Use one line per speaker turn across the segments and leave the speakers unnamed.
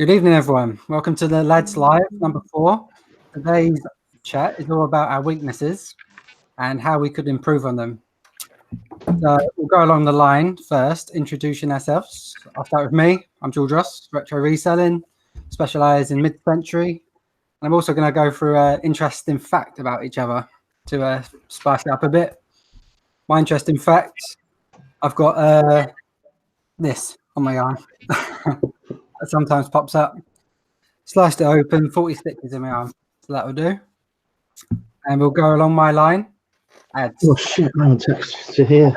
Good evening, everyone. Welcome to the Lads Live number 4. Today's chat is all about our weaknesses and how we could improve on them. So we'll go along the line first, introducing ourselves. I'll start with me. I'm George Ross, retro reselling, specialise in mid-century. And I'm also going to go through an interesting fact about each other to spice it up a bit. My interesting fact, I've got this on my arm. That sometimes pops up. Sliced it open, 40 stickers in my arm. So that will do. And we'll go along my line. Ads.
Oh shit, no text to here.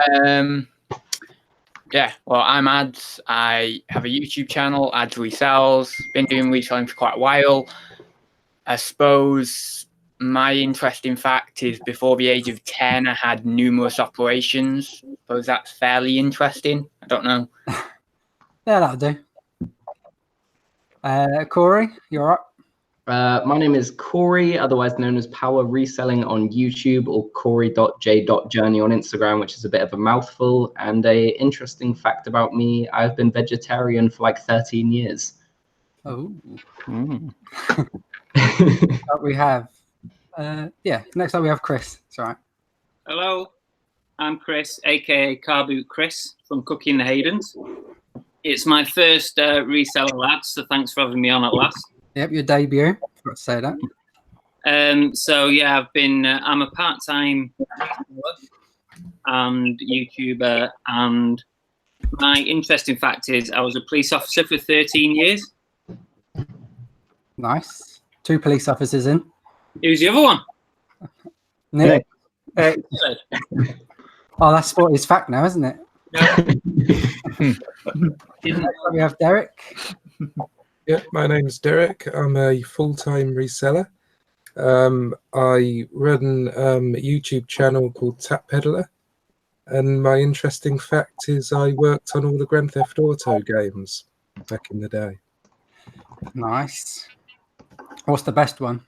Yeah, well, I'm Ads. I have a YouTube channel, Ads Resells. Been doing reselling for quite a while. I suppose my interesting fact is before the age of 10, I had numerous operations. I suppose that's fairly interesting. I don't know.
Yeah, that'll do. Corey, you're up.
My name is Corey, otherwise known as Power Reselling on YouTube, or Corey.j.journey on Instagram, which is a bit of a mouthful. And a interesting fact about me, I've been vegetarian for like 13 years.
Oh. We have, next up we have Chris. It's all right.
Hello, I'm Chris, aka Car Boot Chris from Cooking the Haydens. It's my first reseller, lads, so thanks for having me on at last.
Yep, your debut. Forgot to say that.
So yeah, I'm a part-time reseller and YouTuber, and my interesting fact is I was a police officer for 13 years.
Nice. 2 police officers in.
Who's the other one?
Nick. Oh, that's sport is fact now, isn't it? We have Derek.
Yeah, my name's Derek. I'm a full-time reseller. I run a YouTube channel called Tap Peddler, and my interesting fact is I worked on all the Grand Theft Auto games back in the day.
Nice. What's the best one?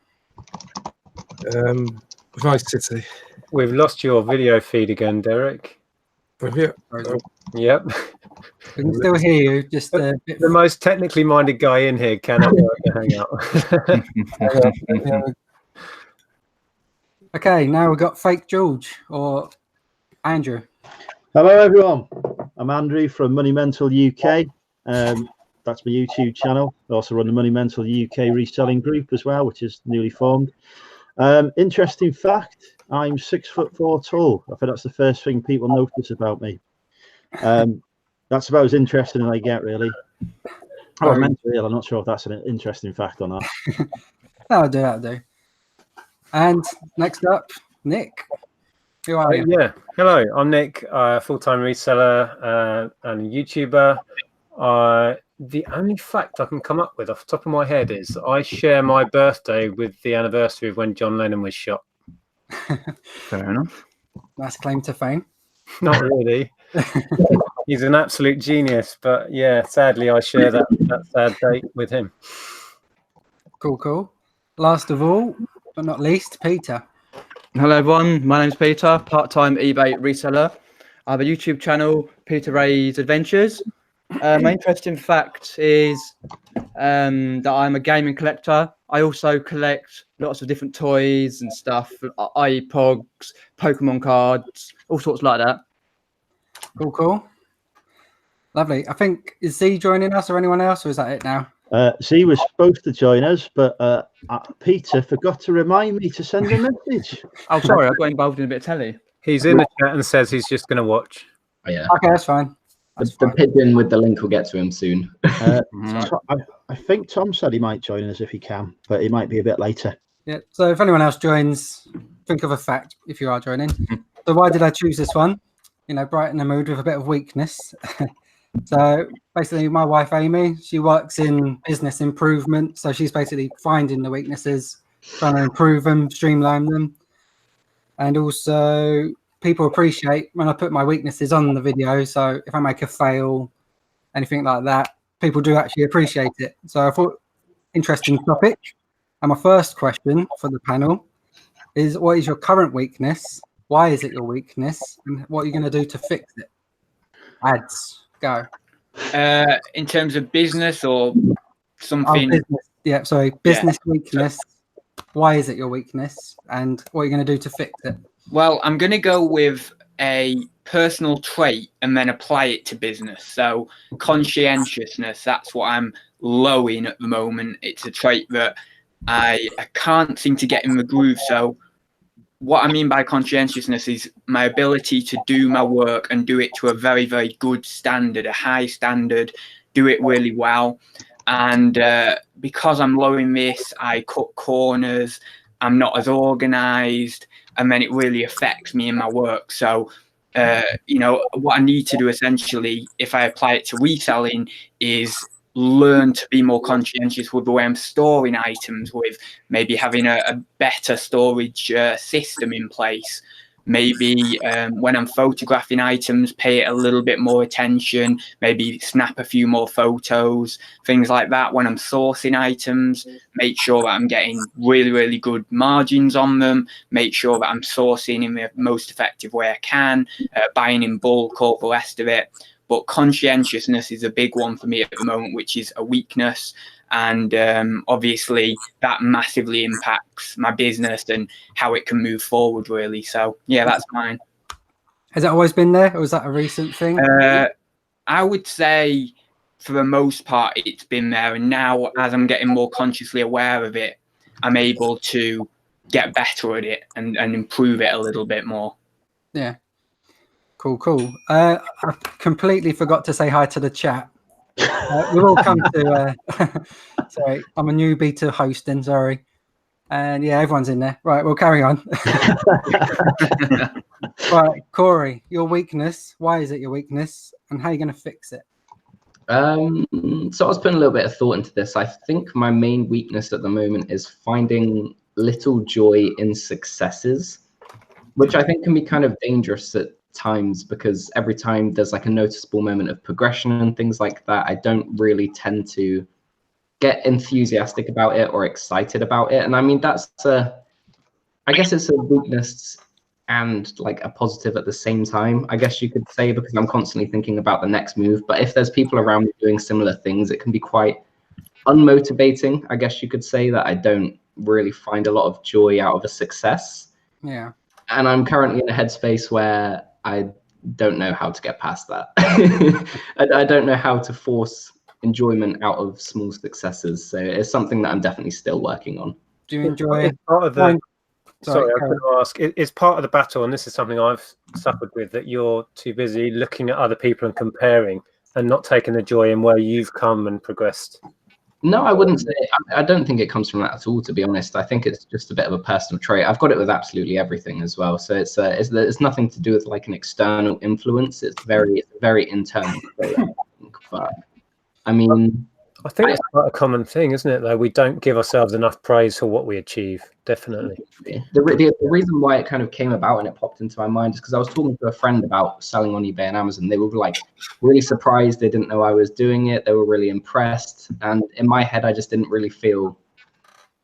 Vice City.
We've lost your video feed again, Derek.
Yeah.
Yep.
We can still hear you. Just a bit.
The most technically minded guy in here cannot work the hangout.
Okay, now we've got Fake George or Andrew.
Hello everyone, I'm Andrew from Money Mental UK. That's my YouTube channel. I also run the Money Mental UK reselling group as well, which is newly formed. Interesting fact, I'm 6'4" tall. I think that's the first thing people notice about me. That's about as interesting as I get, really. Oh, I'm not sure if that's an interesting fact or not.
That'll do. And next up, Nick. Who are you?
Yeah. Hello, I'm Nick, full-time reseller and a YouTuber. The only fact I can come up with off the top of my head is I share my birthday with the anniversary of when John Lennon was shot.
Fair enough.
Nice claim to fame.
Not really. He's an absolute genius, but yeah, sadly I share that sad date with him.
Cool. Last of all, but not least, Peter.
Hello everyone, my name's Peter, part-time eBay reseller. I have a YouTube channel, Peter Ray's Adventures. My interesting fact is that I'm a gaming collector. I also collect lots of different toys and stuff, i.e. Pogs, Pokemon cards, all sorts like that.
Cool. Lovely. I think, is Z joining us or anyone else, or is that it now?
Z was supposed to join us, but Peter forgot to remind me to send a message.
Oh, sorry, I got involved in a bit of telly.
He's in the chat and says he's just going to watch.
Oh, yeah.
Okay, that's fine.
The pigeon with the link will get to him soon.
I think Tom said he might join us if he can, but he might be a bit later.
Yeah, so if anyone else joins, think of a fact if you are joining. So why did I choose this one? Brighten the mood with a bit of weakness. So basically my wife Amy, she works in business improvement, so she's basically finding the weaknesses, trying to improve them, streamline them, and also people appreciate when I put my weaknesses on the video. So if I make a fail, anything like that, people do actually appreciate it. So I thought, interesting topic. And my first question for the panel is, what is your current weakness? Why is it your weakness? And what are you going to do to fix it? Ads, go.
In terms of business or something.
Business weakness. Why is it your weakness, and what are you going to do to fix it?
Well, I'm going to go with a personal trait and then apply it to business. So conscientiousness, that's what I'm low in at the moment. It's a trait that I can't seem to get in the groove. So what I mean by conscientiousness is my ability to do my work and do it to a very, very good standard, a high standard, do it really well. And because I'm low in this, I cut corners, I'm not as organized, and then it really affects me in my work. So, what I need to do essentially, if I apply it to reselling, is learn to be more conscientious with the way I'm storing items, with maybe having a better storage system in place. Maybe when I'm photographing items, pay it a little bit more attention, maybe snap a few more photos, things like that. When I'm sourcing items, make sure that I'm getting really, really good margins on them, make sure that I'm sourcing in the most effective way I can, buying in bulk, all the rest of it. But conscientiousness is a big one for me at the moment, which is a weakness. And obviously that massively impacts my business and how it can move forward, really. So yeah, that's mine.
Has that always been there, or was that a recent thing?
I would say for the most part it's been there, and now as I'm getting more consciously aware of it, I'm able to get better at it and improve it a little bit more.
Yeah. Cool. I completely forgot to say hi to the chat. We've all come to sorry, I'm a newbie to hosting, sorry. And yeah, everyone's in there. Right, we'll carry on. Right, Corey, your weakness. Why is it your weakness, and how are you going to fix it?
So I was putting a little bit of thought into this. I think my main weakness at the moment is finding little joy in successes, which I think can be kind of dangerous at times, because every time there's like a noticeable moment of progression and things like that, I don't really tend to get enthusiastic about it or excited about it. And I mean, I guess it's a weakness and like a positive at the same time, I guess you could say, because I'm constantly thinking about the next move. But if there's people around me doing similar things, it can be quite unmotivating, I guess you could say, that I don't really find a lot of joy out of a success.
Yeah.
And I'm currently in a headspace where I don't know how to get past that. I don't know how to force enjoyment out of small successes. So it's something that I'm definitely still working on.
Do you enjoy it?
Part of the, sorry, I was going to ask, it's part of the battle, and this is something I've suffered with, that you're too busy looking at other people and comparing and not taking the joy in where you've come and progressed.
No, I wouldn't say. I don't think it comes from that at all, to be honest. I think it's just a bit of a personal trait. I've got it with absolutely everything as well. So it's nothing to do with like an external influence. It's very internal trait, I think. But I mean,
I think it's quite a common thing, isn't it? Though we don't give ourselves enough praise for what we achieve. Definitely.
The reason why it kind of came about and it popped into my mind is because I was talking to a friend about selling on eBay and Amazon. They were like really surprised. They didn't know I was doing it. They were really impressed. And in my head, I just didn't really feel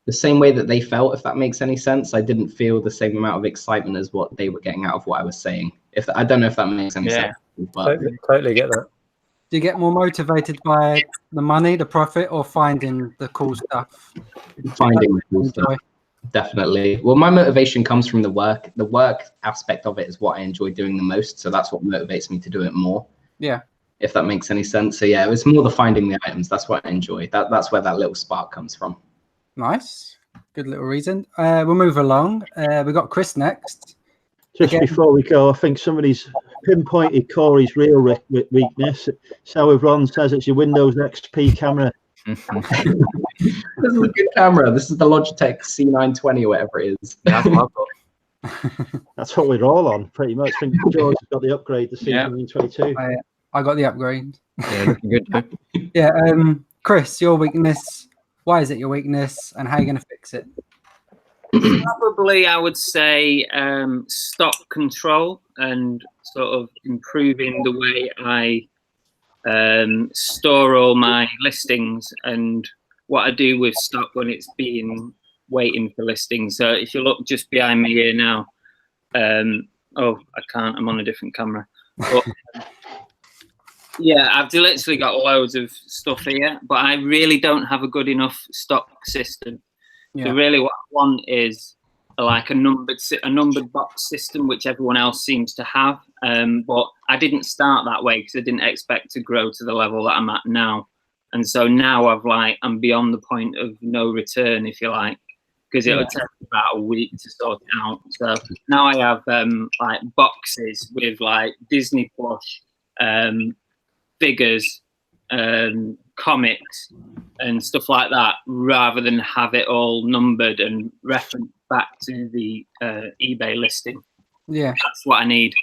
the same way that they felt, if that makes any sense. I didn't feel the same amount of excitement as what they were getting out of what I was saying. I don't know if that makes any sense. But
Totally get that.
Do you get more motivated by the money, the profit, or finding the cool stuff?
Finding the cool stuff. Definitely. Well, my motivation comes from the work. The work aspect of it is what I enjoy doing the most. So that's what motivates me to do it more.
Yeah.
If that makes any sense. So yeah, it's more the finding the items. That's what I enjoy. That's where that little spark comes from.
Nice. Good little reason. We'll move along. We've got Chris next.
Just before we go, I think somebody's pinpointed Corey's real weakness. So if Ron says it's your Windows XP camera.
This is a good camera. This is the Logitech C920 or whatever it is.
That's what I've got.
That's what we're all on, pretty much. I think George has got the upgrade to C922.
I got the upgrade.
Yeah, looking good.
Yeah. Chris, your weakness. Why is it your weakness, and how are you going to fix it?
Probably, I would say stock control and sort of improving the way I store all my listings and what I do with stock when it's waiting for listings. So if you look just behind me here now, oh, I can't. I'm on a different camera. But Yeah, I've literally got loads of stuff here, but I really don't have a good enough stock system.
Yeah.
So really what I want is like a numbered box system, which everyone else seems to have. But I didn't start that way because I didn't expect to grow to the level that I'm at now. And so now I'm beyond the point of no return, if you like, because it'll take about a week to sort it out. So now I have like boxes with like Disney plush, figures, comics, and stuff like that, rather than have it all numbered and referenced back to the eBay listing.
Yeah.
That's what I need.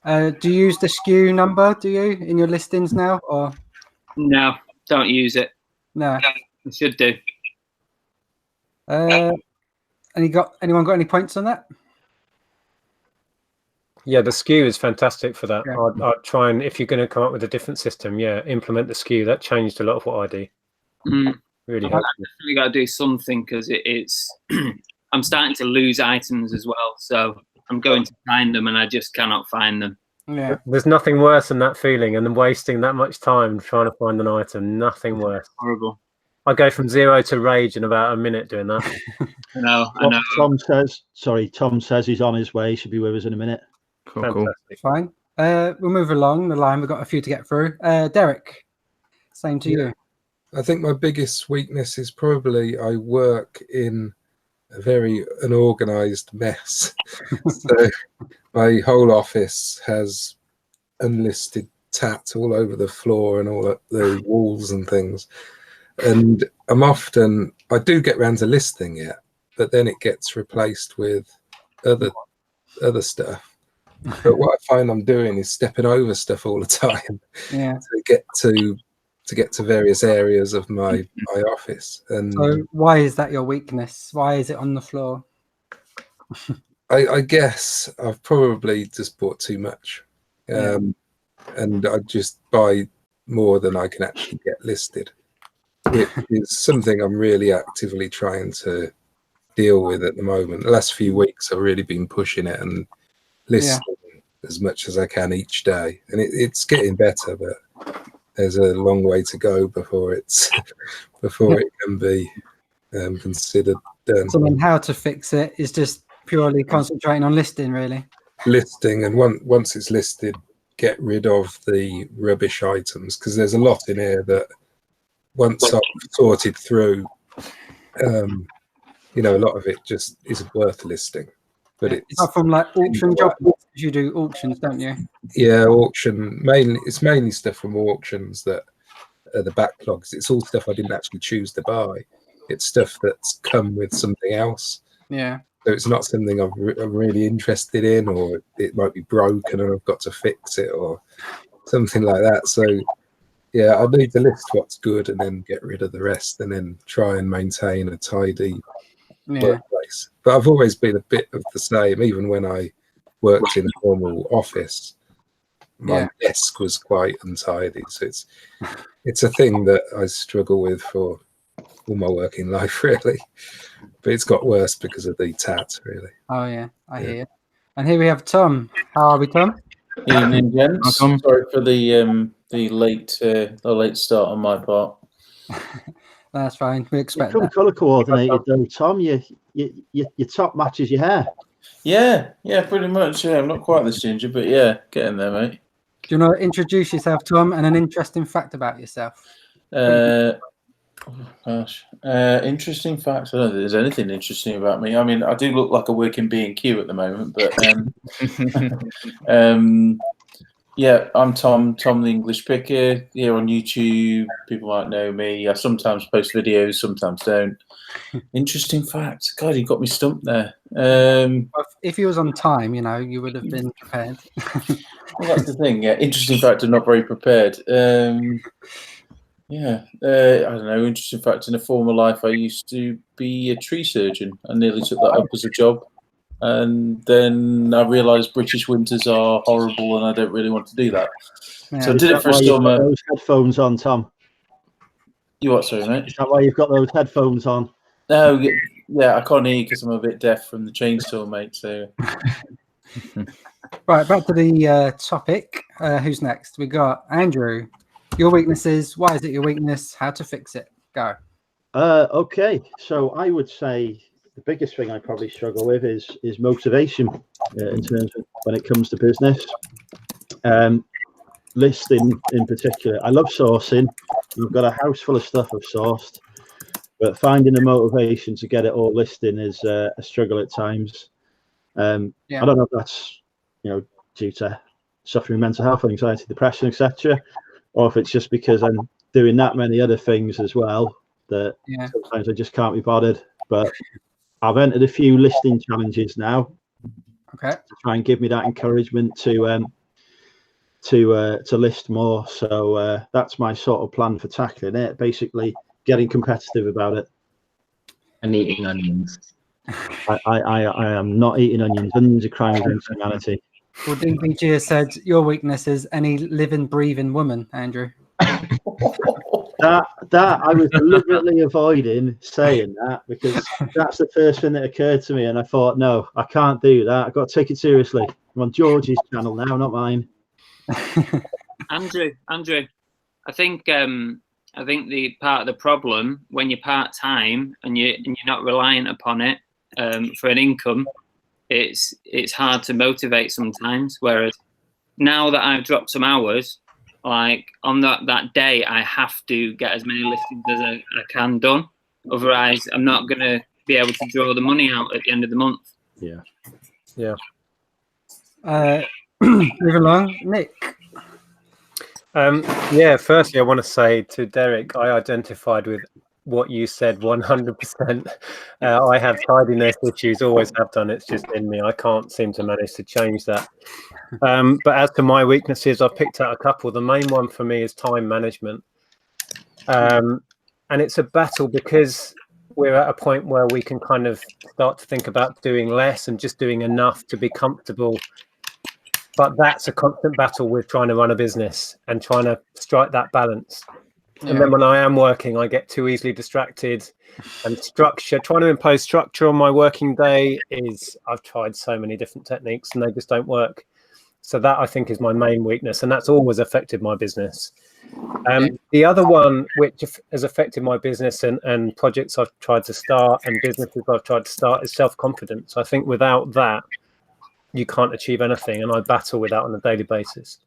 Do you use the SKU number? Do you in your listings now, or
No, don't use it.
no?
I should do.
Anyone got any points on that?
Yeah, the SKU is fantastic for that.
Yeah.
I'd try and, if you're going to come up with a different system, implement the SKU. That changed a lot of what I do. Really
I've
helpful.
definitely got to do something because it's. I'm starting to lose items as well, so I'm going to find them and I just cannot find them.
Yeah.
There's nothing worse than that feeling and then wasting that much time trying to find an item. Nothing worse.
Horrible.
I go from 0 to rage in about a minute doing that.
I know.
Tom says he's on his way. He should be with us in a minute.
Cool.
Fine. We'll move along the line. We've got a few to get through. Derek, same to you.
I think my biggest weakness is probably I work in a very unorganized mess. So my whole office has unlisted tat all over the floor and all up the walls and things. And I do get around to listing it, but then it gets replaced with other stuff. But what I find I'm doing is stepping over stuff all the time to get to various areas of my office. And
So why is that your weakness? Why is it on the floor?
I guess I've probably just bought too much, and I just buy more than I can actually get listed. It is something I'm really actively trying to deal with at the moment. The last few weeks I've really been pushing it and listing as much as I can each day, and it's getting better, but there's a long way to go before it can be considered done.
So then how to fix it is just purely concentrating on listing, really.
Listing, and once it's listed, get rid of the rubbish items, because there's a lot in here that once I've sorted through, a lot of it just isn't worth listing. But it's
not from like auction jobs. You do auctions, don't you?
Yeah, auction mainly. It's mainly stuff from auctions that are the backlogs. It's all stuff I didn't actually choose to buy. It's stuff that's come with something else.
Yeah.
So it's not something I'm really interested in, or it might be broken and I've got to fix it, or something like that. So yeah, I need to list what's good and then get rid of the rest, and then try and maintain a tidy workplace. But I've always been a bit of the same. Even when I worked in a normal office, my desk was quite untidy. So it's a thing that I struggle with for all my working life, really. But it's got worse because of the tat, really.
Oh yeah, I hear you. And here we have Tom. How are we, Tom?
Evening, gents. Sorry for the late start on my part.
That's fine. We expect
You're
that.
colour coordinated though, Tom. Your top matches your hair.
Yeah, pretty much. Yeah, I'm not quite this ginger, but yeah, getting there, mate.
Do you want to introduce yourself, Tom, and an interesting fact about yourself?
Interesting facts. I don't think there's anything interesting about me. I mean, I do look like a working B&Q at the moment, but yeah, I'm Tom the English Picker here on YouTube. People might know me. I sometimes post videos, sometimes don't. Interesting facts. God, you got me stumped there.
If you was on time, you would have been prepared.
Well, that's the thing. Yeah, interesting fact. I'm not very prepared. I don't know. Interesting fact. In a former life, I used to be a tree surgeon. I nearly took that up as a job. And then I realised British winters are horrible and I don't really want to do that.
Yeah.
So I did it for a summer.
Those headphones on, Tom.
You what, sorry, mate?
Is that why you've got those headphones on?
No, yeah, I can't hear because I'm a bit deaf from the chainsaw, mate. So
Right, back to the topic. Who's next? We got Andrew. Your weaknesses. Why is it your weakness? How to fix it? Go.
Okay, so I would say the biggest thing I probably struggle with is motivation in terms of when it comes to business. Listing in particular. I love sourcing. I've got a house full of stuff I've sourced, but finding the motivation to get it all listing is a struggle at times. I don't know if that's due to suffering mental health, anxiety, depression, etc., or if it's just because I'm doing that many other things as well that sometimes I just can't be bothered. But I've entered a few listing challenges now.
Okay.
To try and give me that encouragement to list more. So that's my sort of plan for tackling it. Basically, getting competitive about it.
And eating onions.
I am not eating onions. Onions are crime against humanity.
Well, DBG has said your weakness is any living, breathing woman, Andrew.
That I was deliberately avoiding saying that because that's the first thing that occurred to me, and I thought, no, I can't do that. I've got to take it seriously. I'm on George's channel now, not mine.
Andrew, I think the part of the problem when you're part-time and you're not reliant upon it for an income, it's hard to motivate sometimes. Whereas now that I've dropped some hours, like on that day, I have to get as many listings as I can done. Otherwise, I'm not going to be able to draw the money out at the end of the month.
Yeah.
Move along, Nick.
Firstly, I want to say to Derek, I identified with what you said 100%. I have tidiness issues, always have done. It's just in me. I can't seem to manage to change that. But as to my weaknesses, I've picked out a couple. The main one for me is time management. And it's a battle because we're at a point where we can kind of start to think about doing less and just doing enough to be comfortable. But that's a constant battle with trying to run a business and trying to strike that balance. And then when I am working, I get too easily distracted. And trying to impose structure on my working day I've tried so many different techniques and they just don't work. So that I think is my main weakness, and that's always affected my business. The other one which has affected my business and projects I've tried to start and businesses I've tried to start is self-confidence. I think without that, you can't achieve anything, and I battle with that on a daily basis.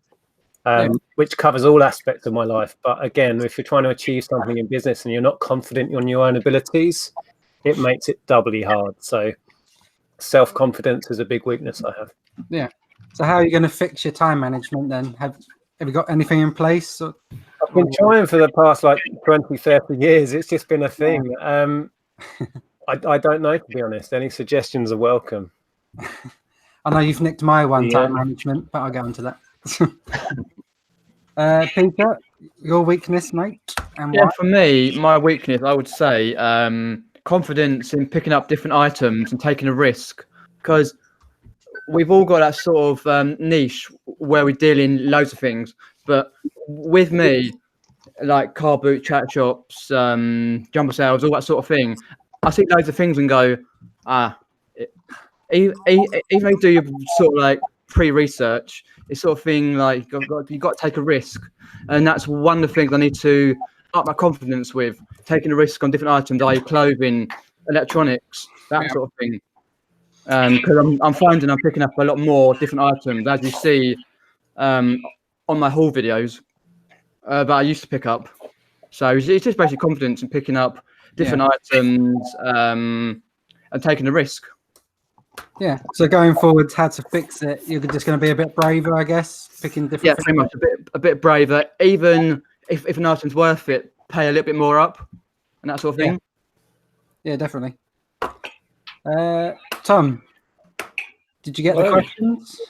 Which covers all aspects of my life. But again, if you're trying to achieve something in business and you're not confident in your own abilities, it makes it doubly hard. So self-confidence is a big weakness I have.
Yeah. So how are you going to fix your time management then? Have you got anything in place? Or...
I've been trying for the past 20, 30 years. It's just been a thing. I don't know, to be honest. Any suggestions are welcome.
I know you've nicked my time management, but I'll go into that. Peter, your weakness, mate? And why?
For me, my weakness, I would say, confidence in picking up different items and taking a risk. Because we've all got that sort of niche where we deal in loads of things. But with me, like car boot, chat shops, jumper sales, all that sort of thing, I see loads of things and go, even though you do your sort of like pre-research, it's sort of thing like you've got to take a risk. And that's one of the things I need to up my confidence with, taking a risk on different items, i.e. clothing, electronics, that sort of thing. Because I'm finding I'm picking up a lot more different items, as you see on my haul videos, that I used to pick up. So it's just basically confidence in picking up different items and taking a risk.
Yeah. So going forward, how to fix it? You're just going to be a bit braver, I guess, picking different.
Yeah, pretty much a bit braver. Even if an item's worth it, pay a little bit more up and that sort of thing.
Yeah, definitely. Tom, did you get the questions?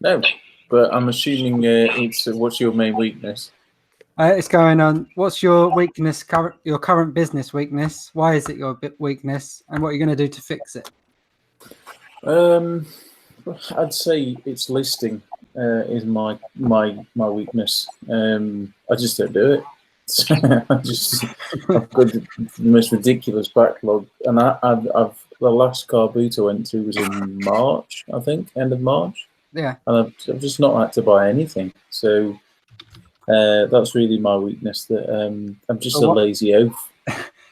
No, but I'm assuming it's what's your main weakness?
It's going on. What's your weakness? Your current business weakness? Why is it your weakness? And what are you going to do to fix it?
I'd say it's listing is my weakness. I just don't do it. I've got the most ridiculous backlog, and I've the last car boot I went to was in March, I think, end of March.
Yeah.
And I've just not had to buy anything. So that's really my weakness. That I'm just a lazy oaf.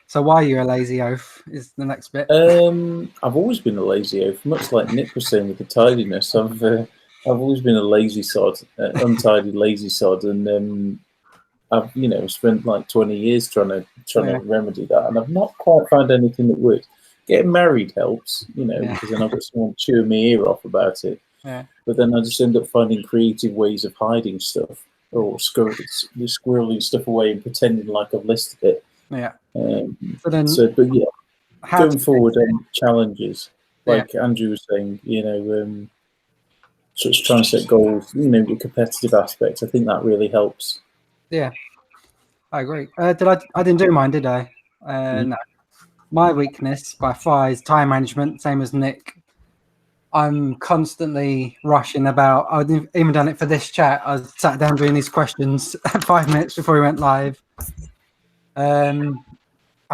So why are you a lazy oaf is the next bit.
I've always been a lazy oaf, much like Nick was saying with the tidiness. I've always been a lazy sod, untidy lazy sod, and I've spent like 20 years trying to remedy that, and I've not quite found anything that works. Getting married helps, because then I've got someone chewing my ear off about it.
Yeah.
But then I just end up finding creative ways of hiding stuff or squirreling stuff away and pretending like I've listed it.
Yeah.
But yeah, going forward on challenges, like Andrew was saying, sort of trying to set goals, the competitive aspect. I think that really helps.
Yeah, I agree. I didn't do mine, did I? No. My weakness by far is time management, same as Nick. I'm constantly rushing about. I've even done it for this chat. I sat down doing these questions 5 minutes before we went live. I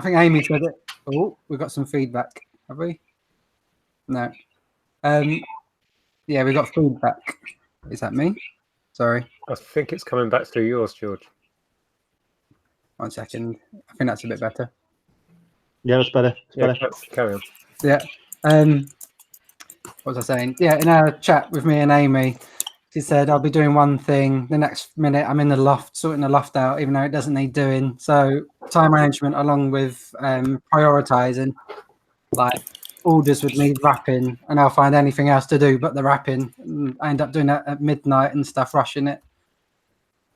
think Amy said it. Oh, we got some feedback. Have we? No. Yeah, we got feedback. Is that me? Sorry.
I think it's coming back through yours, George.
1 second. I think that's a bit better.
Yeah, that's better. Better.
Carry on.
Yeah. What was I saying? Yeah, in our chat with me and Amy, she said I'll be doing one thing. The next minute, I'm in the loft, sorting the loft out, even though it doesn't need doing. So time management, along with prioritizing, like orders would need wrapping, and I'll find anything else to do but the wrapping. And I end up doing that at midnight and stuff, rushing it.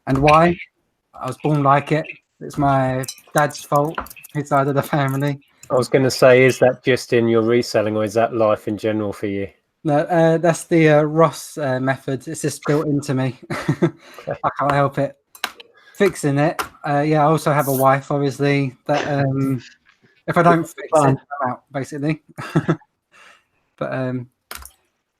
And why? I was born like it. It's my dad's fault, his side of the family.
I was going to say, is that just in your reselling, or is that life in general for you?
No, that's the Ross method. It's just built into me. I can't help it. Fixing it. I also have a wife, obviously, that if I don't fix it, I'm out, basically. But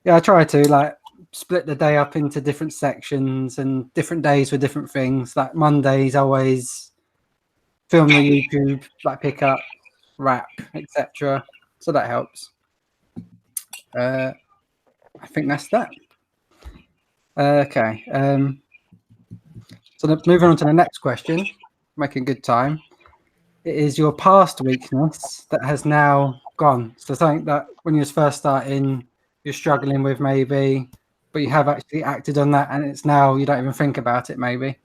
I try to split the day up into different sections and different days with different things. Like Mondays, always film the YouTube, pick up, wrap, etc. So that helps. I think that's that. Okay. So moving on to the next question, making good time. It is your past weakness that has now gone. So something that when you was first starting, you're struggling with maybe, but you have actually acted on that, and it's now you don't even think about it maybe.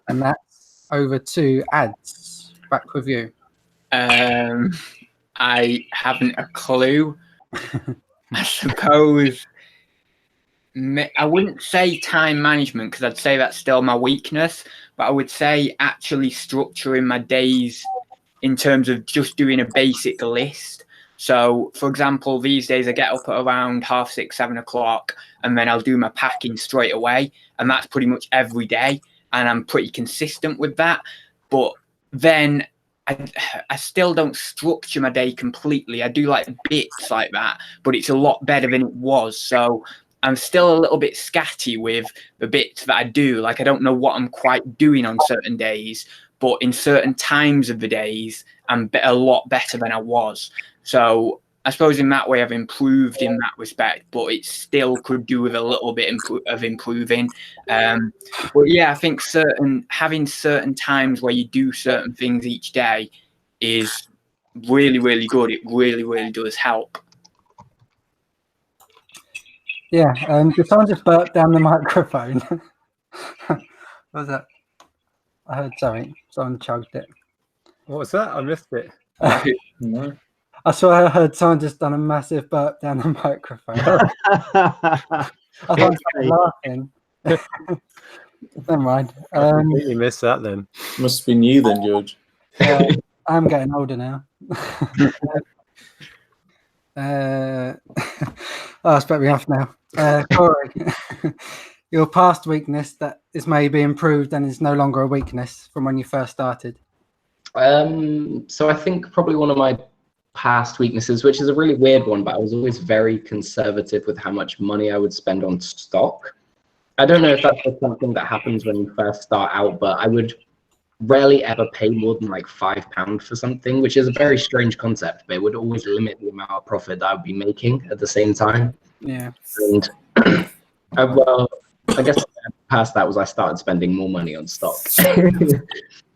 And that's over to ads. Back with you.
I haven't a clue. I suppose I wouldn't say time management, because I'd say that's still my weakness, but I would say actually structuring my days in terms of just doing a basic list. So, for example, these days I get up at around 6:30, 7 o'clock, and then I'll do my packing straight away. And that's pretty much every day. And I'm pretty consistent with that. But then I still don't structure my day completely. I do bits like that, but it's a lot better than it was. So I'm still a little bit scatty with the bits that I do. I don't know what I'm quite doing on certain days, but in certain times of the days, I'm a lot better than I was. So I suppose in that way I've improved in that respect, but it still could do with a little bit of improving. But yeah, I think having certain times where you do certain things each day is really, really good. It really, really does help.
Yeah, did someone just burp down the microphone? What was that? I heard something. Someone chugged it.
What was that? I missed it.
No.
I swear I heard someone just done a massive burp down the microphone. I thought laughing. Never mind.
I completely missed that then.
Must have been you then, George.
I'm getting older now. It's put me off now. Corey, your past weakness that is maybe improved and is no longer a weakness from when you first started.
So I think probably one of my past weaknesses, which is a really weird one, but I was always very conservative with how much money I would spend on stock. I don't know if that's just something that happens when you first start out, but I would rarely ever pay more than £5 for something, which is a very strange concept, but it would always limit the amount of profit that I would be making at the same time.
Yeah.
And Well, I guess past that was I started spending more money on stock.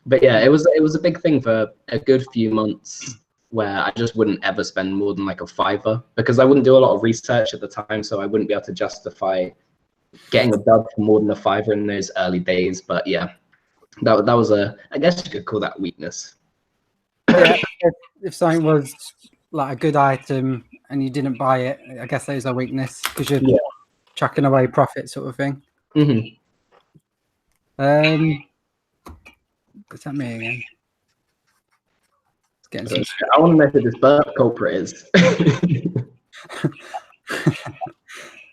But yeah, it was a big thing for a good few months where I just wouldn't ever spend more than like a $5 because I wouldn't do a lot of research at the time, so I wouldn't be able to justify getting a dub for more than a $5 in those early days. But yeah, that was I guess you could call that weakness.
Yeah, if something was like a good item and you didn't buy it, I guess that is a weakness because you're chucking away profit, sort of thing.
Mm-hmm.
What's that mean again? It's getting some...
I want to know who this burp culprit is.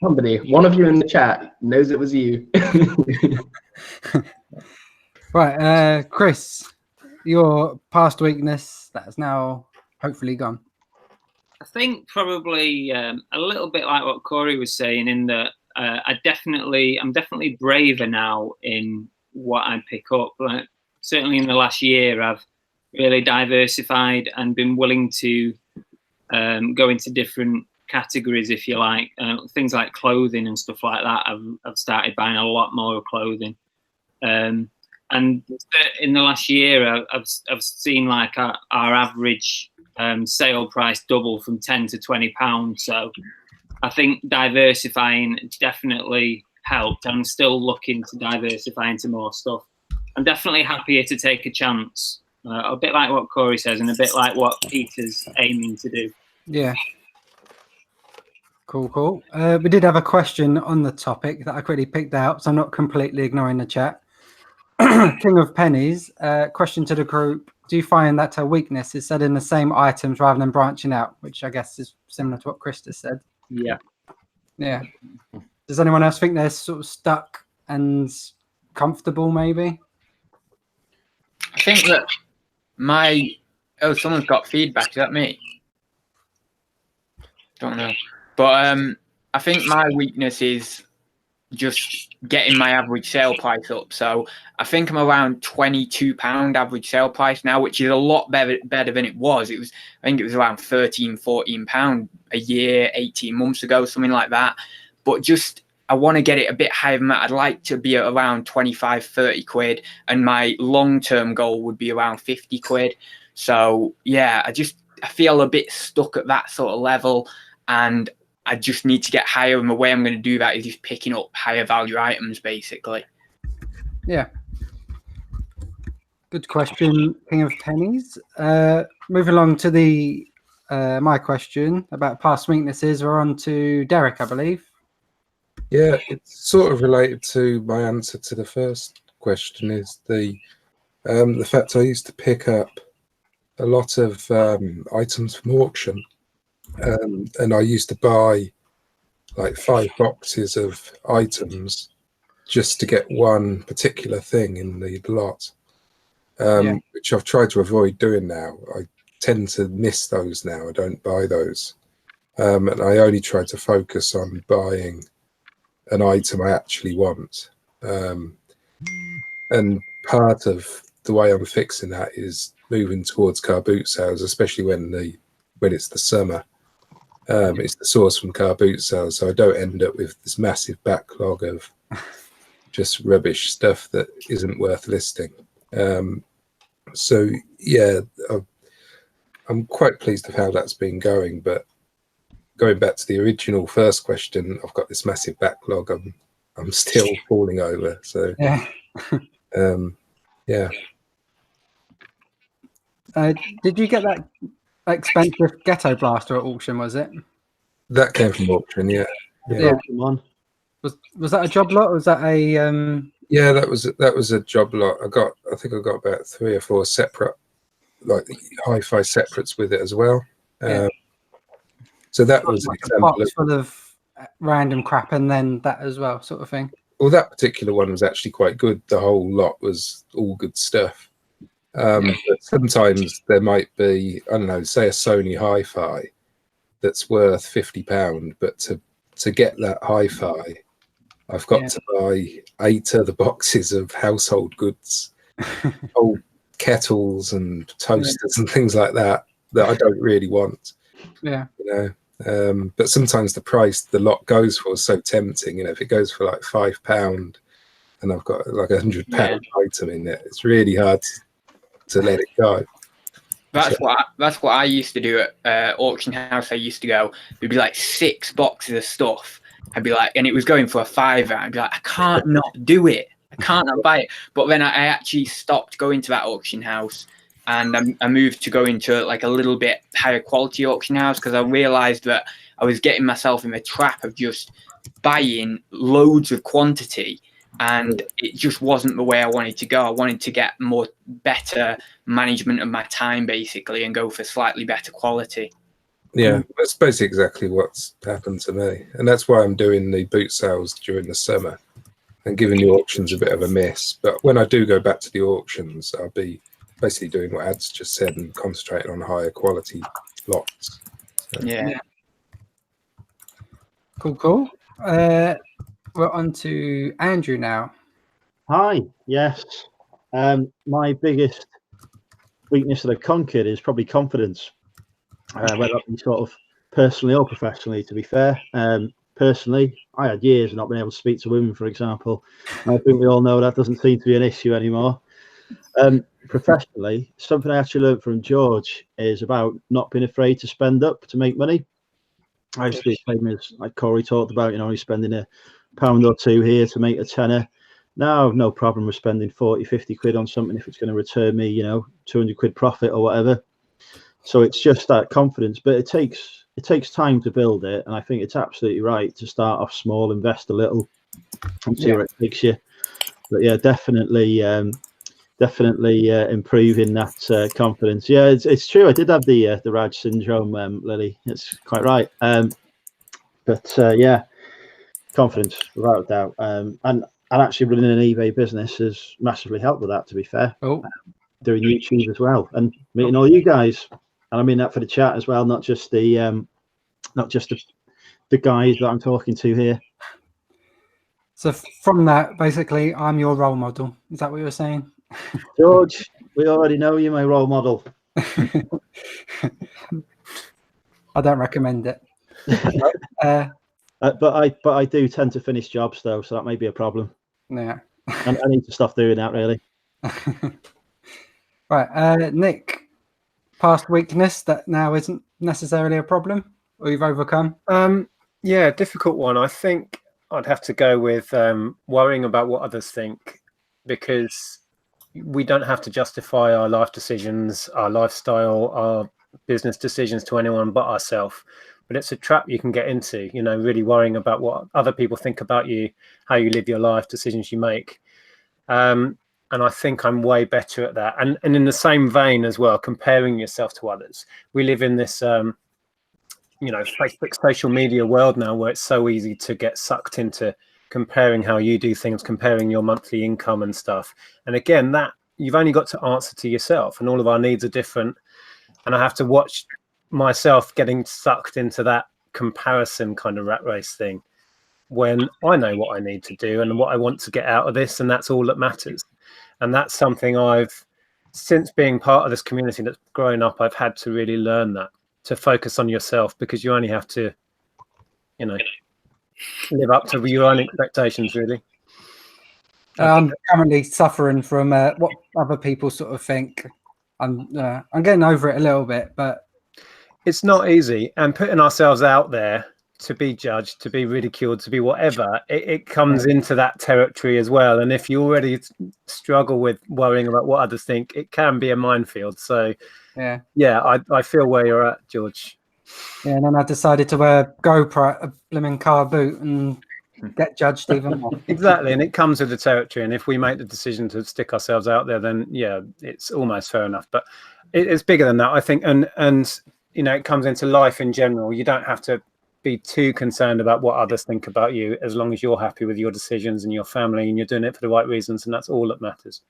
Somebody, one of you in the chat knows it was you.
Right, Chris, your past weakness that is now hopefully gone.
I think probably a little bit like what Corey was saying in that I'm definitely braver now in what I pick up. Like, certainly in the last year, I've really diversified and been willing to go into different categories, if you like. Things like clothing and stuff like that. I've started buying a lot more clothing. And in the last year, I've seen like our average sale price double from £10 to £20. So I think diversifying definitely helped. I'm still looking to diversify into more stuff. I'm definitely happier to take a chance, a bit like what Corey says and a bit like what Peter's aiming to do.
Yeah. Cool. We did have a question on the topic that I quickly picked out, so I'm not completely ignoring the chat. King of Pennies, question to the group. Do you find that a weakness is selling the same items rather than branching out, which I guess is similar to what Chris just said?
Yeah.
Does anyone else think they're sort of stuck and comfortable maybe?
I think that someone's got feedback. Is that me? Don't know. But I think my weakness is just getting my average sale price up. So I think I'm around £22 average sale price now, which is a lot better than it was. I think it was around £13-14 a year, 18 months ago, something like that. But just I want to get it a bit higher than that. I'd like to be at around 25-30 quid, and my long-term goal would be around 50 quid. So yeah, I feel a bit stuck at that sort of level, and I just need to get higher, and the way I'm going to do that is just picking up higher value items, basically.
Yeah. Good question, King of Pennies. Moving along to the my question about past weaknesses, we're on to Derek, I believe.
Yeah, it's sort of related to my answer to the first question, is the fact I used to pick up a lot of items from auction. And I used to buy like 5 boxes of items just to get one particular thing in the lot, which I've tried to avoid doing now. I tend to miss those now. I don't buy those. And I only try to focus on buying an item I actually want. And part of the way I'm fixing that is moving towards car boot sales, especially when it's the summer. It's the source from car boot sales, so I don't end up with this massive backlog of just rubbish stuff that isn't worth listing. So yeah, I'm quite pleased with how that's been going. But going back to the original first question, I've got this massive backlog. I'm still falling over. So
yeah. Did you get that expensive Ghetto Blaster at auction? Was it?
That came from auction. Yeah.
Was that a job lot, or was that a?
Yeah, that was a job lot. I think I got about 3 or 4 separate, like hi-fi separates with it as well. So that was
like
an example.
A box full of random crap, and then that as well, sort of thing.
Well, that particular one was actually quite good. The whole lot was all good stuff. But sometimes there might be, I don't know, say a Sony hi-fi that's worth £50, but to get that hi-fi, I've got to buy 8 other boxes of household goods, old kettles and toasters and things like that I don't really want.
Yeah.
You know, But sometimes the price the lot goes for is so tempting. If it goes for like £5 and I've got like £100 item in it, it's really hard to let it go.
That's what I used to do at auction house. I used to go. There'd be like 6 boxes of stuff. I'd be like, and it was going for a £5. I'd be like, I can't not do it. I can't not buy it. But then I actually stopped going to that auction house, and I moved to going to like a little bit higher quality auction house, because I realized that I was getting myself in the trap of just buying loads of quantity, and it just wasn't the way I wanted to go. I wanted to get better management of my time, basically, and go for slightly better quality.
Yeah, that's basically exactly what's happened to me. And that's why I'm doing the boot sales during the summer and giving the auctions a bit of a miss. But when I do go back to the auctions, I'll be basically doing what Ad's just said and concentrating on higher quality lots. So.
Yeah.
Cool. We're on to Andrew now.
Hi. Yes. My biggest weakness that I've conquered is probably confidence. Whether that be sort of personally or professionally, to be fair. Personally, I had years of not being able to speak to women, for example. I think we all know that doesn't seem to be an issue anymore. Professionally, something I actually learned from George is about not being afraid to spend up to make money. I used to be famous, like Corey talked about, he's spending £1 or £2 here to make a tenner. Now, no problem with spending 40, 50 quid on something if it's going to return me, 200 quid profit or whatever. So it's just that confidence, but it takes time to build it, and I think it's absolutely right to start off small, invest a little, and see where it takes you. But yeah, definitely improving that confidence. Yeah, it's true. I did have the Raj syndrome, Lily. It's quite right. But yeah, confidence without a doubt. And actually running an eBay business has massively helped with that. To be fair, doing YouTube as well and meeting all you guys. And I mean that for the chat as well, not just the guys that I'm talking to here.
So from that, basically, I'm your role model. Is that what you're saying?
George, we already know you're my role model.
I don't recommend it.
But I do tend to finish jobs though, so that may be a problem.
Yeah.
And I need to stop doing that, really.
Right, Nick. Past weakness that now isn't necessarily a problem, or you've overcome?
Yeah, difficult one. I think I'd have to go with worrying about what others think, because we don't have to justify our life decisions, our lifestyle, our business decisions to anyone but ourselves. But it's a trap you can get into, really worrying about what other people think about you, how you live your life, decisions you make. And I think I'm way better at that. And in the same vein as well, comparing yourself to others. We live in this, Facebook social media world now where it's so easy to get sucked into comparing how you do things, comparing your monthly income and stuff. And again, that you've only got to answer to yourself, and all of our needs are different. And I have to watch myself getting sucked into that comparison kind of rat race thing when I know what I need to do and what I want to get out of this, and that's all that matters. And that's something I've, since being part of this community that's grown up, I've had to really learn that, to focus on yourself, because you only have to, live up to your own expectations, really.
I'm currently suffering from what other people sort of think. I'm getting over it a little bit, but
it's not easy. And putting ourselves out there to be judged, to be ridiculed, to be whatever, it comes into that territory as well. And if you already struggle with worrying about what others think, it can be a minefield. So yeah, I feel where you're at, George.
Yeah, and then I decided to wear GoPro, a blooming car boot, and get judged even more.
Exactly, and it comes with the territory. And if we make the decision to stick ourselves out there, then yeah, it's almost fair enough. But it's bigger than that, I think. And it comes into life in general. You don't have to be too concerned about what others think about you, as long as you're happy with your decisions and your family and you're doing it for the right reasons, and that's all that matters.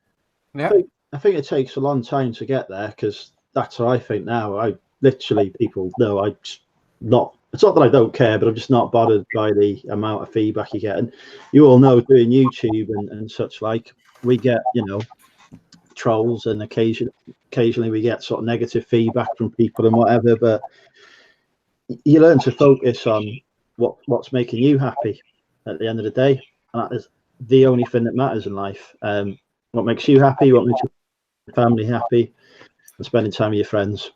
Yeah,
I think it takes a long time to get there, because that's what I think now. I literally, people know it's not that I don't care, but I'm just not bothered by the amount of feedback you get. And you all know, doing YouTube and such, like, we get trolls, and occasionally we get sort of negative feedback from people and whatever, but you learn to focus on what's making you happy at the end of the day, and that is the only thing that matters in life. What makes you happy, what makes your family happy, and spending time with your friends.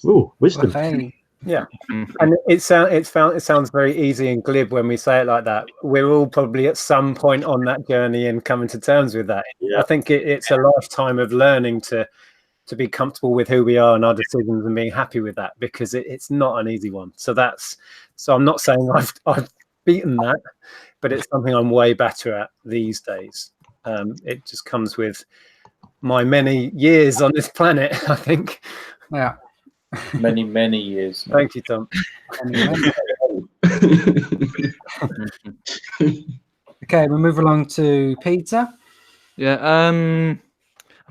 Ooh, wisdom.
Okay.
Yeah, and it sounds very easy and glib when we say it like that. We're all probably at some point on that journey and coming to terms with that.
Yeah.
I think it's a lifetime of learning to be comfortable with who we are and our decisions and being happy with that, because it's not an easy one. So I'm not saying I've beaten that, but it's something I'm way better at these days. It just comes with my many years on this planet, I think.
Yeah.
Many years.
Thank you, Tom.
Okay, we'll move along to Peter.
Yeah, I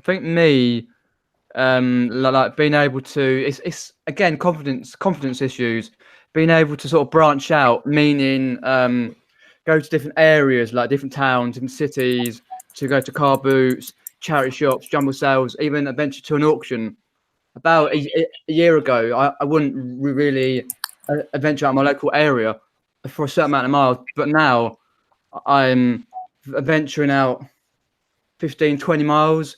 think me, like being able to, it's again confidence issues. Being able to sort of branch out, meaning go to different areas, like different towns, different cities, to go to car boots, charity shops, jumble sales, even venture to an auction. About a year ago, I wouldn't really venture out of my local area for a certain amount of miles, but now I'm venturing out 15, 20 miles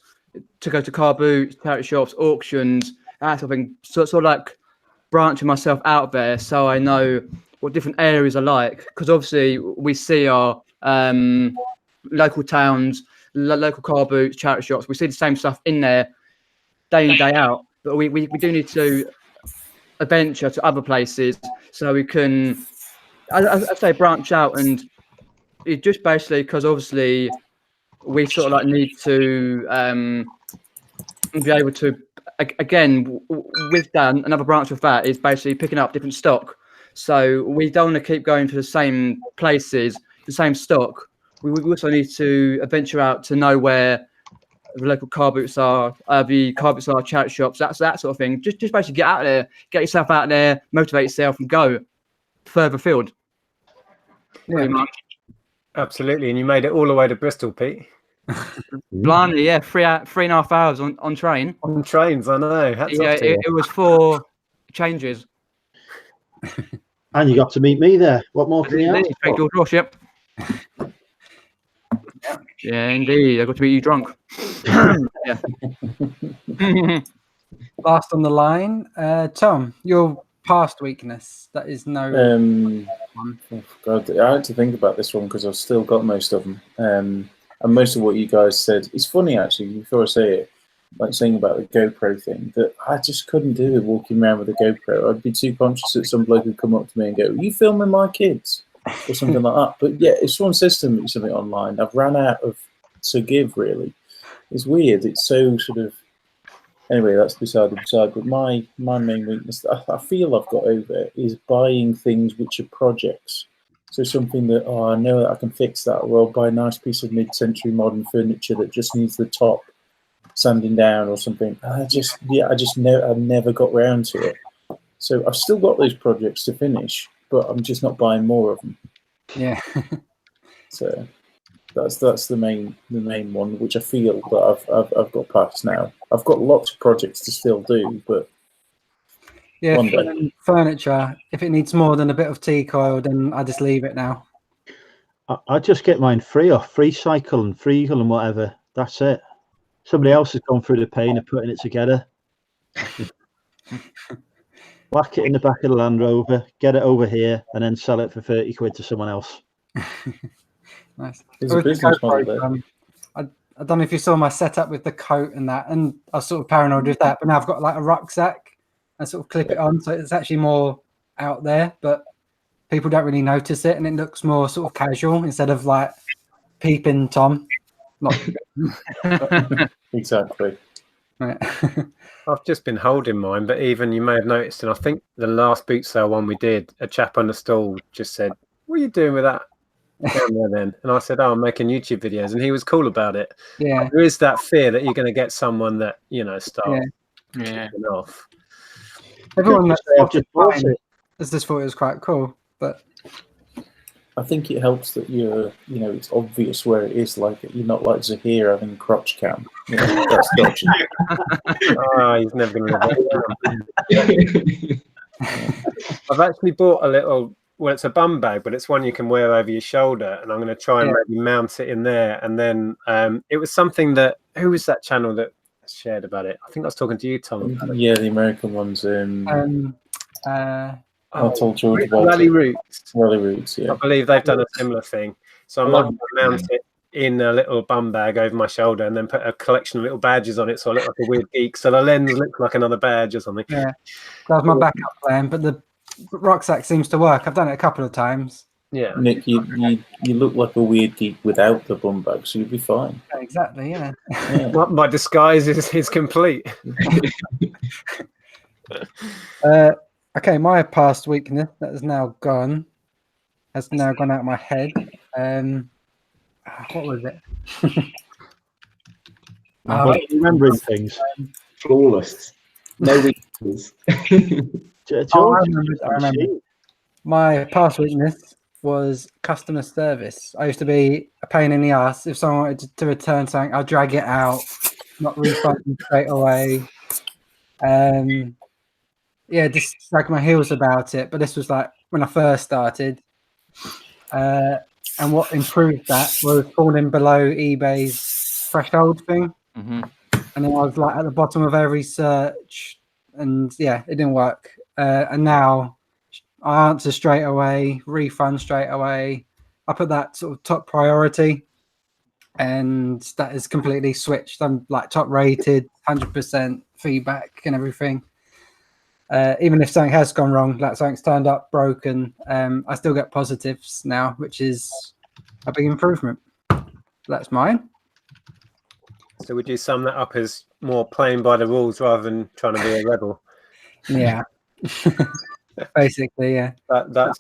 to go to car boots, charity shops, auctions, that sort of thing. Sort of like branching myself out there so I know what different areas are like. Because obviously we see our local towns, local car boots, charity shops. We see the same stuff in there day in, day out. But we do need to venture to other places so we can, I say, branch out. And it just basically because obviously we sort of like need to be able to, again, with that, another branch of that is basically picking up different stock. So we don't want to keep going to the same places, the same stock. We also need to venture out to know where the local car boots are, charity shops, that sort of thing. Just basically get out there, get yourself out there, motivate yourself, and go further afield.
Yeah.
Absolutely, and you made it all the way to Bristol, Pete.
Blimey, yeah, 3.5 hours on train.
On trains, I know.
It was 4 changes.
And you got to meet me there. What more can you ask?
Thank George Ross, yep. Yeah, indeed. I got to meet you drunk. Yeah.
Last on the line, Tom, your past weakness. That is no.
Oh God, I had to think about this one because I've still got most of them. And most of what you guys said, it's funny actually, before I say it, like saying about the GoPro thing, that I just couldn't do it walking around with a GoPro. I'd be too conscious that some bloke would come up to me and go, "Are you filming my kids?" or something like that. But yeah, if someone says to me something online, I've ran out of to give, really. It's weird. It's so sort of... Anyway, that's beside the side. But my main weakness that I feel I've got over is buying things which are projects. So something that, I know that I can fix that, or I'll buy a nice piece of mid-century modern furniture that just needs the top sanding down or something. I just know I've never got round to it. So I've still got those projects to finish, but I'm just not buying more of them.
Yeah.
So that's the main one, which I feel that I've got past now. I've got lots of projects to still do, but
Yeah,
one day.
furniture, if it needs more than a bit of teak oil, then I just leave it now.
I just get mine free off Freecycle and whatever. That's it. Somebody else has gone through the pain of putting it together. Whack it in the back of the Land Rover, get it over here, and then sell it for 30 quid to someone else.
Nice.
It's a business model.
I don't know if you saw my setup with the coat and that, and I was sort of paranoid with that, but now I've got like a rucksack and sort of clip it on, so it's actually more out there, but people don't really notice it, and it looks more sort of casual instead of like peeping Tom. Not
Exactly.
right.
I've just been holding mine, but even you may have noticed, and I think the last boot sale one we did, a chap on the stall just said, "What are you doing with that down there then?" And I said, "Oh, I'm making YouTube videos," and he was cool about it.
Yeah.
There is that fear that you're going to get someone that, starts
Yeah.
off.
Everyone that
I've just bought it.
just thought it was quite cool, but
I think it helps that it's obvious where it is. Like you're not like Zahir having a crotch cam. That's dodgy.
Oh, he's never going to live that down. I've actually bought a little. Well, it's a bum bag, but it's one you can wear over your shoulder, and I'm going to try and maybe mount it in there. And then it was something that who was that channel that shared about it? I think I was talking to you, Tom.
Yeah, the American ones. I told George about
Rally Roots.
Rally Roots, yeah.
I believe they've done a similar thing. So I might mount it in a little bum bag over my shoulder and then put a collection of little badges on it so I look like a weird geek. So the lens looks like another badge or something.
Yeah, that was my backup plan, but the rucksack seems to work. I've done it a couple of times.
Yeah.
Nick, you look like a weird geek without the bum bag, so you'll be fine.
Exactly, yeah.
My disguise is complete.
Okay, my past weakness that has now gone out of my head. What was it?
Remembering things.
Flawless. No weaknesses.
I remember. My past weakness was customer service. I used to be a pain in the ass. If someone wanted to return something, I'll drag it out, not refund them straight away. Just drag my heels about it. But this was like when I first started. And what improved that was falling below eBay's threshold thing.
Mm-hmm.
And then I was like at the bottom of every search, and it didn't work. And now I answer straight away, refund straight away. I put that sort of top priority, and that is completely switched. I'm like top rated, 100% feedback and everything. Even if something has gone wrong, like something's turned up broken, I still get positives now, which is a big improvement. That's mine.
So would you sum that up as more playing by the rules rather than trying to be a rebel?
Yeah. Basically, yeah.
That's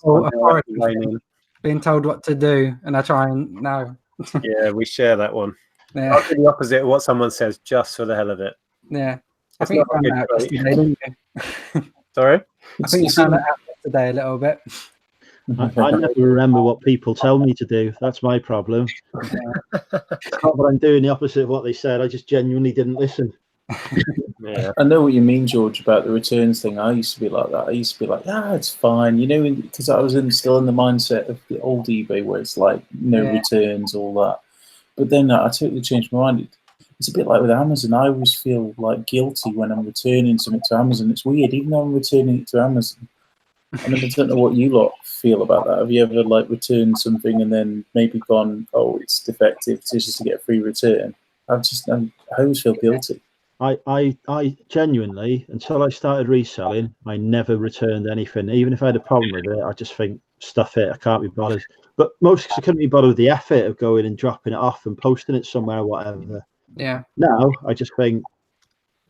being told what to do, and I try and no.
Yeah, we share that one.
Yeah.
I'll do the opposite of what someone says just for the hell of it.
Yeah. I think you found that out yesterday, didn't you?
Sorry?
I think you found that out yesterday a little bit.
I never remember what people tell me to do. That's my problem. It's not that I'm doing the opposite of what they said. I just genuinely didn't listen.
Yeah. I know what you mean, George, about the returns thing. I used to be like that. I used to be like, it's fine, because I was still in the mindset of the old eBay where it's like no returns, all that. But then I totally changed my mind. It's a bit like with Amazon. I always feel like guilty when I'm returning something to Amazon. It's weird, even though I'm returning it to Amazon. I don't know what you lot feel about that. Have you ever returned something and then maybe gone, oh, it's defective, it's just to get a free return? I always feel guilty.
I genuinely, until I started reselling, I never returned anything. Even if I had a problem with it, I just think, stuff it, I can't be bothered. But most because I couldn't be bothered with the effort of going and dropping it off and posting it somewhere or whatever.
Yeah.
Now I just think,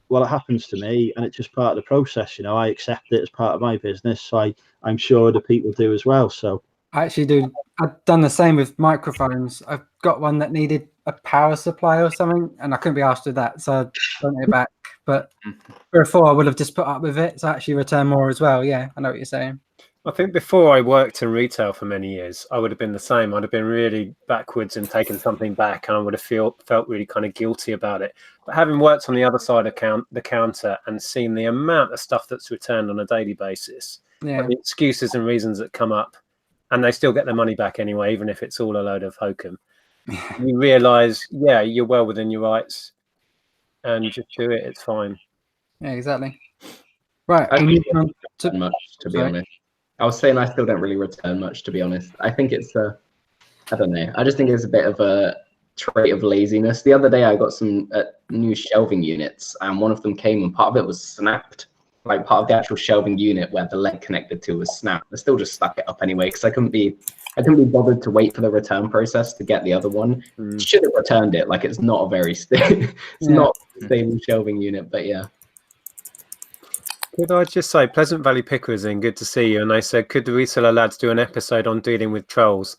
well, it happens to me and it's just part of the process. I accept it as part of my business. So I'm sure other people do as well. So
I actually do. I've done the same with microphones. I've got one that needed a power supply or something, and I couldn't be asked with that, so I sent it back. But before I would have just put up with it, so I actually return more as well. Yeah, I know what you're saying.
I think before I worked in retail for many years, I would have been the same. I'd have been really backwards and taken something back, and I would have felt really kind of guilty about it. But having worked on the other side of the counter and seen the amount of stuff that's returned on a daily basis, the excuses and reasons that come up, and they still get their money back anyway, even if it's all a load of hokum. You realise, you're well within your rights, and just do it. It's fine.
Yeah, exactly. Right.
I don't return much, to be honest. I was saying I still don't really return much, to be honest. I think it's I don't know. I just think it's a bit of a trait of laziness. The other day I got some new shelving units, and one of them came and part of it was snapped. Like part of the actual shelving unit where the leg connected to was snapped. I still just stuck it up anyway because I couldn't be bothered to wait for the return process to get the other one. Should have returned it. Like it's not a very not a stable shelving unit, but yeah.
Could I just say, Pleasant Valley Picker is in. Good to see you. And they said, could the Reseller lads do an episode on dealing with trolls?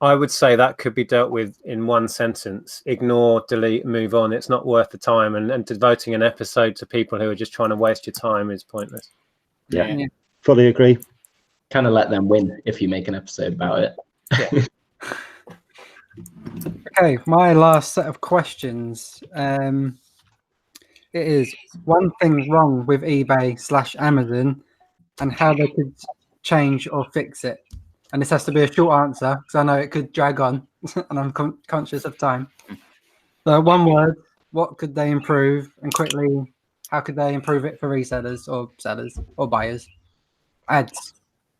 I would say that could be dealt with in one sentence. Ignore, delete, move on. It's not worth the time. And devoting an episode to people who are just trying to waste your time is pointless.
Yeah. Fully agree.
Kind of let them win if you make an episode about it.
Yeah. Okay, my last set of questions. It is one thing wrong with eBay/Amazon. and how they could change or fix it. And this has to be a short answer because I know it could drag on, and I'm conscious of time. So one word: what could they improve? And quickly, how could they improve it for resellers or sellers or buyers? Ads.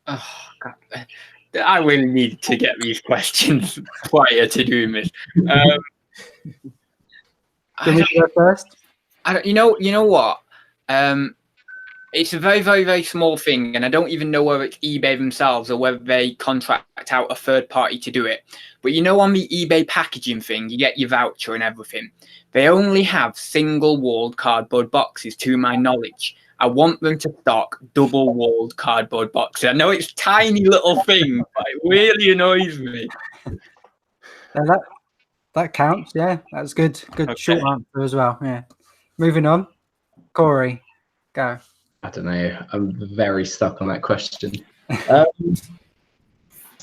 Oh, God. I really need to get these questions prior to doing this.
Can we go first?
You know what? It's a very, very, very small thing, and I don't even know whether it's eBay themselves or whether they contract out a third party to do it. But you know, on the eBay packaging thing, you get your voucher and everything. They only have single-walled cardboard boxes, to my knowledge. I want them to stock double-walled cardboard boxes. I know it's a tiny little thing, but it really annoys me.
That counts. Yeah, that's good. Good
Okay.
short answer as well. Yeah. Moving on. Corey, go.
I don't know. I'm very stuck on that question.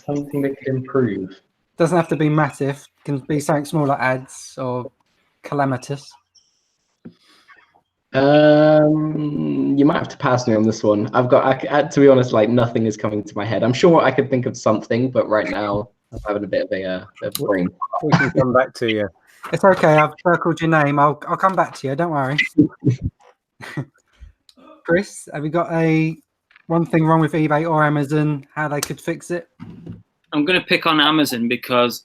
Something that could improve.
Doesn't have to be massive. Can be something small like ads or calamitous.
You might have to pass me on this one. To be honest, like nothing is coming to my head. I'm sure I could think of something, but right now I'm having a bit of a brain.
We can come back to you.
It's okay. I've circled your name. I'll come back to you. Don't worry. Chris, have you got one thing wrong with eBay or Amazon? How they could fix it?
I'm going to pick on Amazon because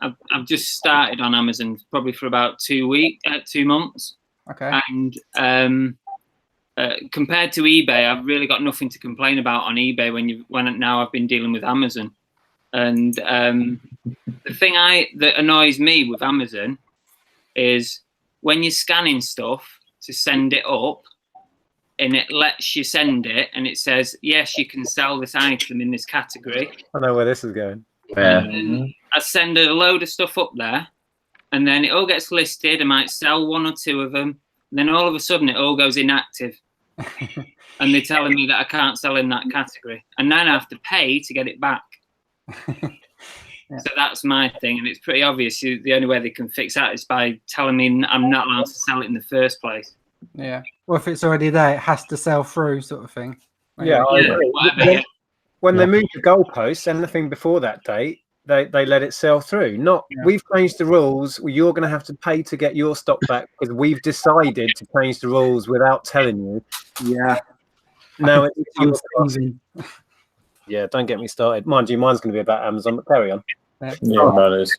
I've just started on Amazon probably for about 2 months.
Okay.
And compared to eBay, I've really got nothing to complain about on eBay when now I've been dealing with Amazon. And the thing that annoys me with Amazon is when you're scanning stuff to send it up, and it lets you send it, and it says, yes, you can sell this item in this category.
I know where this is going.
And I send a load of stuff up there, and then it all gets listed. I might sell 1 or 2 of them, and then all of a sudden it all goes inactive. And they're telling me that I can't sell in that category. And then I have to pay to get it back.
Yeah.
So that's my thing, and it's pretty obvious. The only way they can fix that is by telling me I'm not allowed to sell it in the first place.
Yeah. Well, if it's already there, it has to sell through, sort of thing.
Yeah, I agree.
Whatever.
When they move the goalposts, anything before that date, they let it sell through. We've changed the rules. You're going to have to pay to get your stock back because we've decided to change the rules without telling you.
Yeah.
Now it's your
cost.
Yeah, don't get me started. Mind you, mine's going to be about Amazon, but carry on.
Yeah, mine is.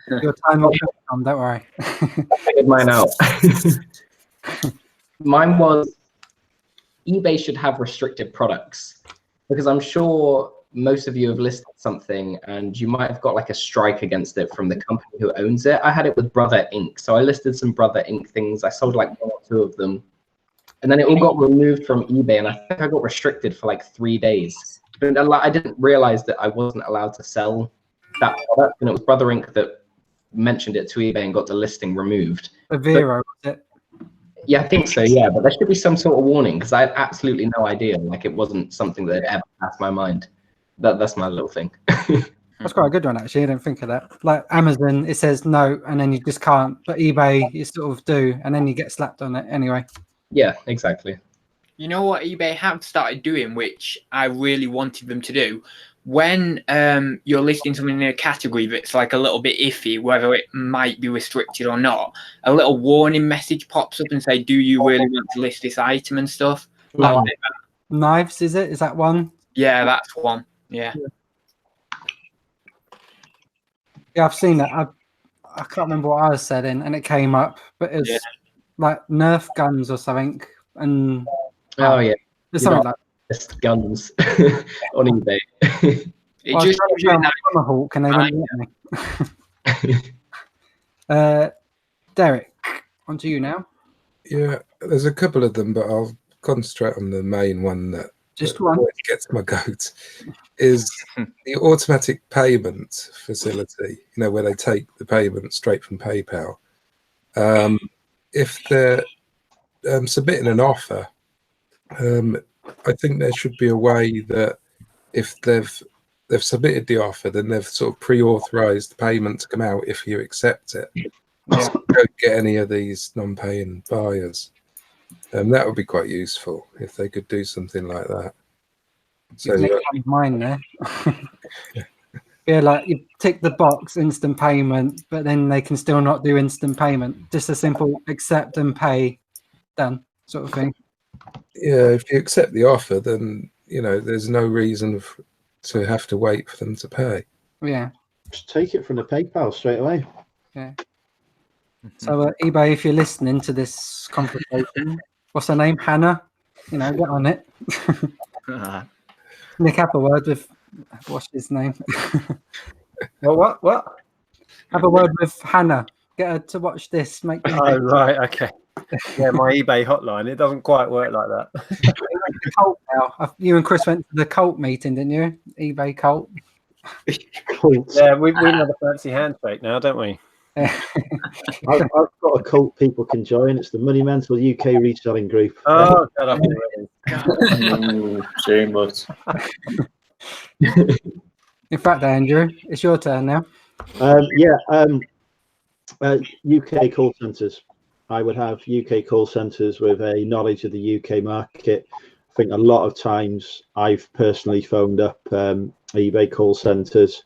Your time will come, don't worry.
I figured mine out. Mine was eBay should have restricted products, because I'm sure most of you have listed something and you might have got like a strike against it from the company who owns it. I had it with Brother Ink. So I listed some Brother Ink things. I sold like 1 or 2 of them. And then it all got removed from eBay, and I think I got restricted for like 3 days. But I didn't realize that I wasn't allowed to sell that product, and it was Brother Ink that mentioned it to eBay and got the listing removed.
A Vero, was it?
Yeah, I think so, yeah. But there should be some sort of warning, because I had absolutely no idea. Like, it wasn't something that had ever passed my mind. That's my little thing.
That's quite a good one, actually. I didn't think of that. Like Amazon, it says no, and then you just can't. But eBay, you sort of do, and then you get slapped on it anyway.
Yeah, exactly.
You know what eBay have started doing, which I really wanted them to do? When you're listing something in a category that's like a little bit iffy, whether it might be restricted or not, a little warning message pops up and say, do you really want to list this item and stuff?
Like knives, is it? Is that one?
Yeah, that's one. Yeah.
Yeah, I've seen that. I can't remember what I was saying, and it came up, but it's like Nerf guns or something. And
oh yeah,
there's something like
guns on eBay.
It just shows you that
Tomahawk, and they won't let me. Derek, on to you now.
Yeah, there's a couple of them, but I'll concentrate on the main one that
just one
gets my goat. Is the automatic payment facility, where they take the payment straight from PayPal. If they're submitting an offer, I think there should be a way that if they've submitted the offer, then they've sort of pre-authorized the payment to come out if you accept it. So you don't get any of these non-paying buyers. That would be quite useful if they could do something like that. So
You've nicknamed mine there. Yeah, like you tick the box instant payment, but then they can still not do instant payment. Just a simple accept and pay, done sort of thing.
yeah, if you accept the offer, then there's no reason to have to wait for them to pay.
Yeah.
Just take it from the PayPal straight away.
Yeah. So eBay, if you're listening to this conversation, what's her name? Hannah. Get on it. Nick, have a word with what's his name?
What?
Have a word with Hannah. Get her to watch this. Make
Oh, right, okay. Yeah, my eBay hotline. It doesn't quite work like that.
The cult now. You and Chris went to the cult meeting, didn't you? eBay cult.
Yeah, we have a fancy handshake now, don't we?
I've got a cult people can join. It's the Money Mental UK reselling group.
Oh, shut up.
Shameless.
In fact, Andrew, it's your turn now.
UK call centres. I would have UK call centres with a knowledge of the UK market. I think a lot of times I've personally phoned up eBay call centres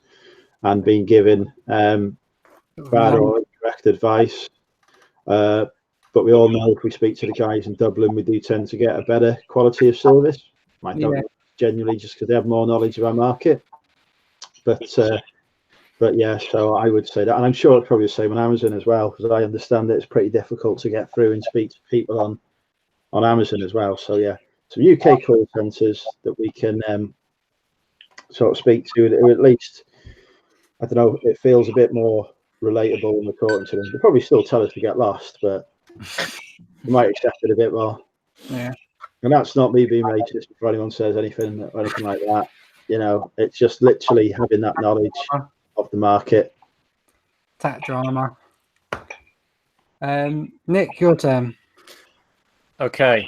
and been given bad or incorrect advice. But we all know if we speak to the guys in Dublin, we do tend to get a better quality of service. I don't know, genuinely just because they have more knowledge of our market. But yeah, so I would say that, and I'm sure it's probably the same on Amazon as well, because I understand that it's pretty difficult to get through and speak to people on Amazon as well. So yeah, some UK call centres that we can sort of speak to, or at least, I don't know, it feels a bit more relatable when we're talking to them. They'll probably still tell us to get lost, but we might accept it a bit more.
Yeah.
And that's not me being racist before anyone says anything or anything like that. It's just literally having that knowledge of the market.
Tat drama. Nick, your turn.
Okay.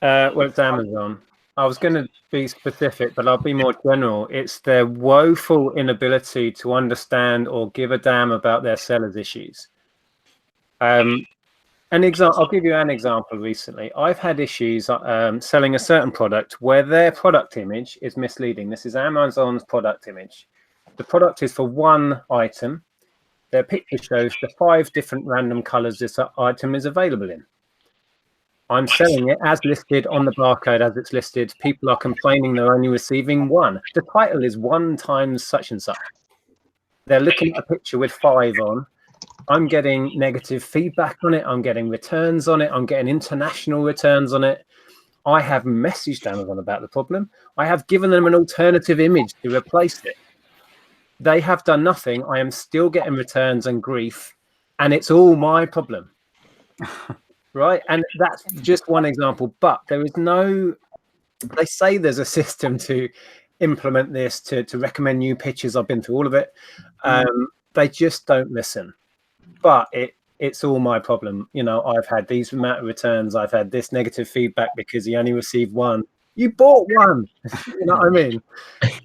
Well, it's Amazon. I was going to be specific, but I'll be more general. It's their woeful inability to understand or give a damn about their sellers' issues. I'll give you an example recently. I've had issues selling a certain product where their product image is misleading. This is Amazon's product image. The product is for one item. Their picture shows the 5 different random colors this item is available in. I'm selling it as listed on the barcode as it's listed. People are complaining they're only receiving 1. The title is 1 times such and such. They're looking at a picture with 5 on. I'm getting negative feedback on it. I'm getting returns on it. I'm getting international returns on it. I have messaged Amazon about the problem. I have given them an alternative image to replace it. They have done nothing. I am still getting returns and grief, and it's all my problem. Right? And that's just one example, but there is no, they say there's a system to implement this, to recommend new pictures. I've been through all of it. They just don't listen. But it's all my problem. I've had these amount of returns. I've had this negative feedback because he only received 1. You bought 1. You know what I mean?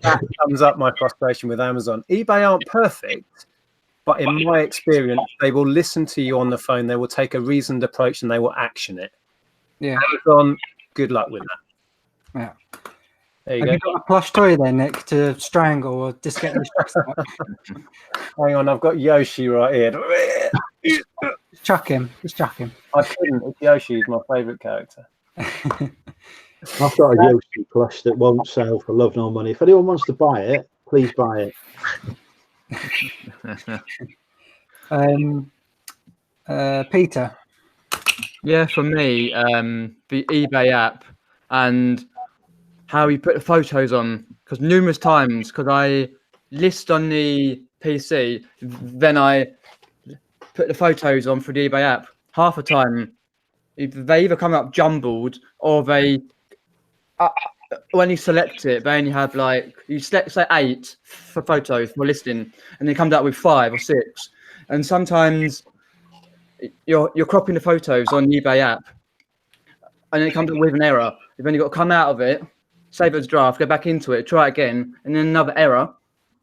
That sums up my frustration with Amazon. eBay aren't perfect, but in my experience, they will listen to you on the phone. They will take a reasoned approach and they will action it.
Yeah.
Amazon, good luck with that.
Yeah.
There you
Have
go.
you got a plush toy there, Nick, to strangle or just get the stress out?
Hang on, I've got Yoshi right here.
Just chuck him.
I couldn't. It's Yoshi. He's my favourite character.
I've got a Yoshi plush that won't sell for love nor money. If anyone wants to buy it, please buy
it. Peter.
Yeah, for me, the eBay app and how you put the photos on, because numerous times, because I list on the PC, then I put the photos on for the eBay app. Half the time, they either come up jumbled or they, when you select it, they only have you select say 8 for photos for listing, and it comes out with 5 or 6. And sometimes you're cropping the photos on the eBay app, and then it comes up with an error. You've only got to come out of it, save it as a draft, go back into it, try it again, and then another error.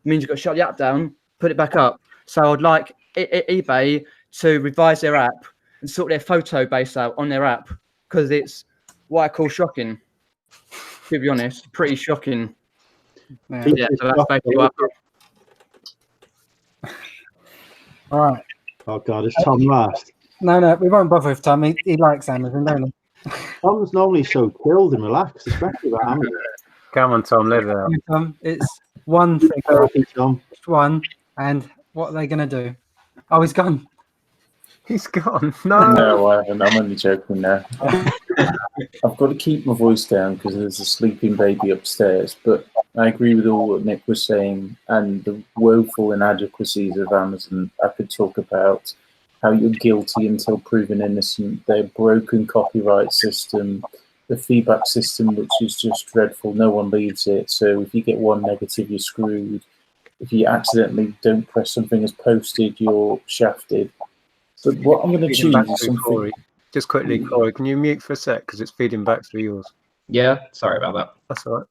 It means you've got to shut the app down, put it back up. So I'd like eBay to revise their app and sort their photo base out on their app, because it's what I call shocking. To be honest, pretty shocking. Yeah, so that's basically what
All right.
Oh God, is Tom last?
No, we won't bother with Tom. He likes Amazon, don't he?
Tom's normally so chilled and relaxed, especially about Amazon.
Come on, Tom, let it out.
Tom, it's one thing,
Therapy, Tom.
just one, and what are they going to do? Oh, he's gone.
He's gone. No.
No, I haven't. I'm only joking now. I've got to keep my voice down because there's a sleeping baby upstairs. But I agree with all that Nick was saying and the woeful inadequacies of Amazon. I could talk about how you're guilty until proven innocent, their broken copyright system, the feedback system, which is just dreadful. No one leaves it. So if you get one negative, you're screwed. If you accidentally don't press something as posted, you're shafted. But what I'm going to choose is something.
Corey. Just quickly, Corey, can you mute for a sec because it's feeding back through yours?
Yeah, sorry about that.
That's all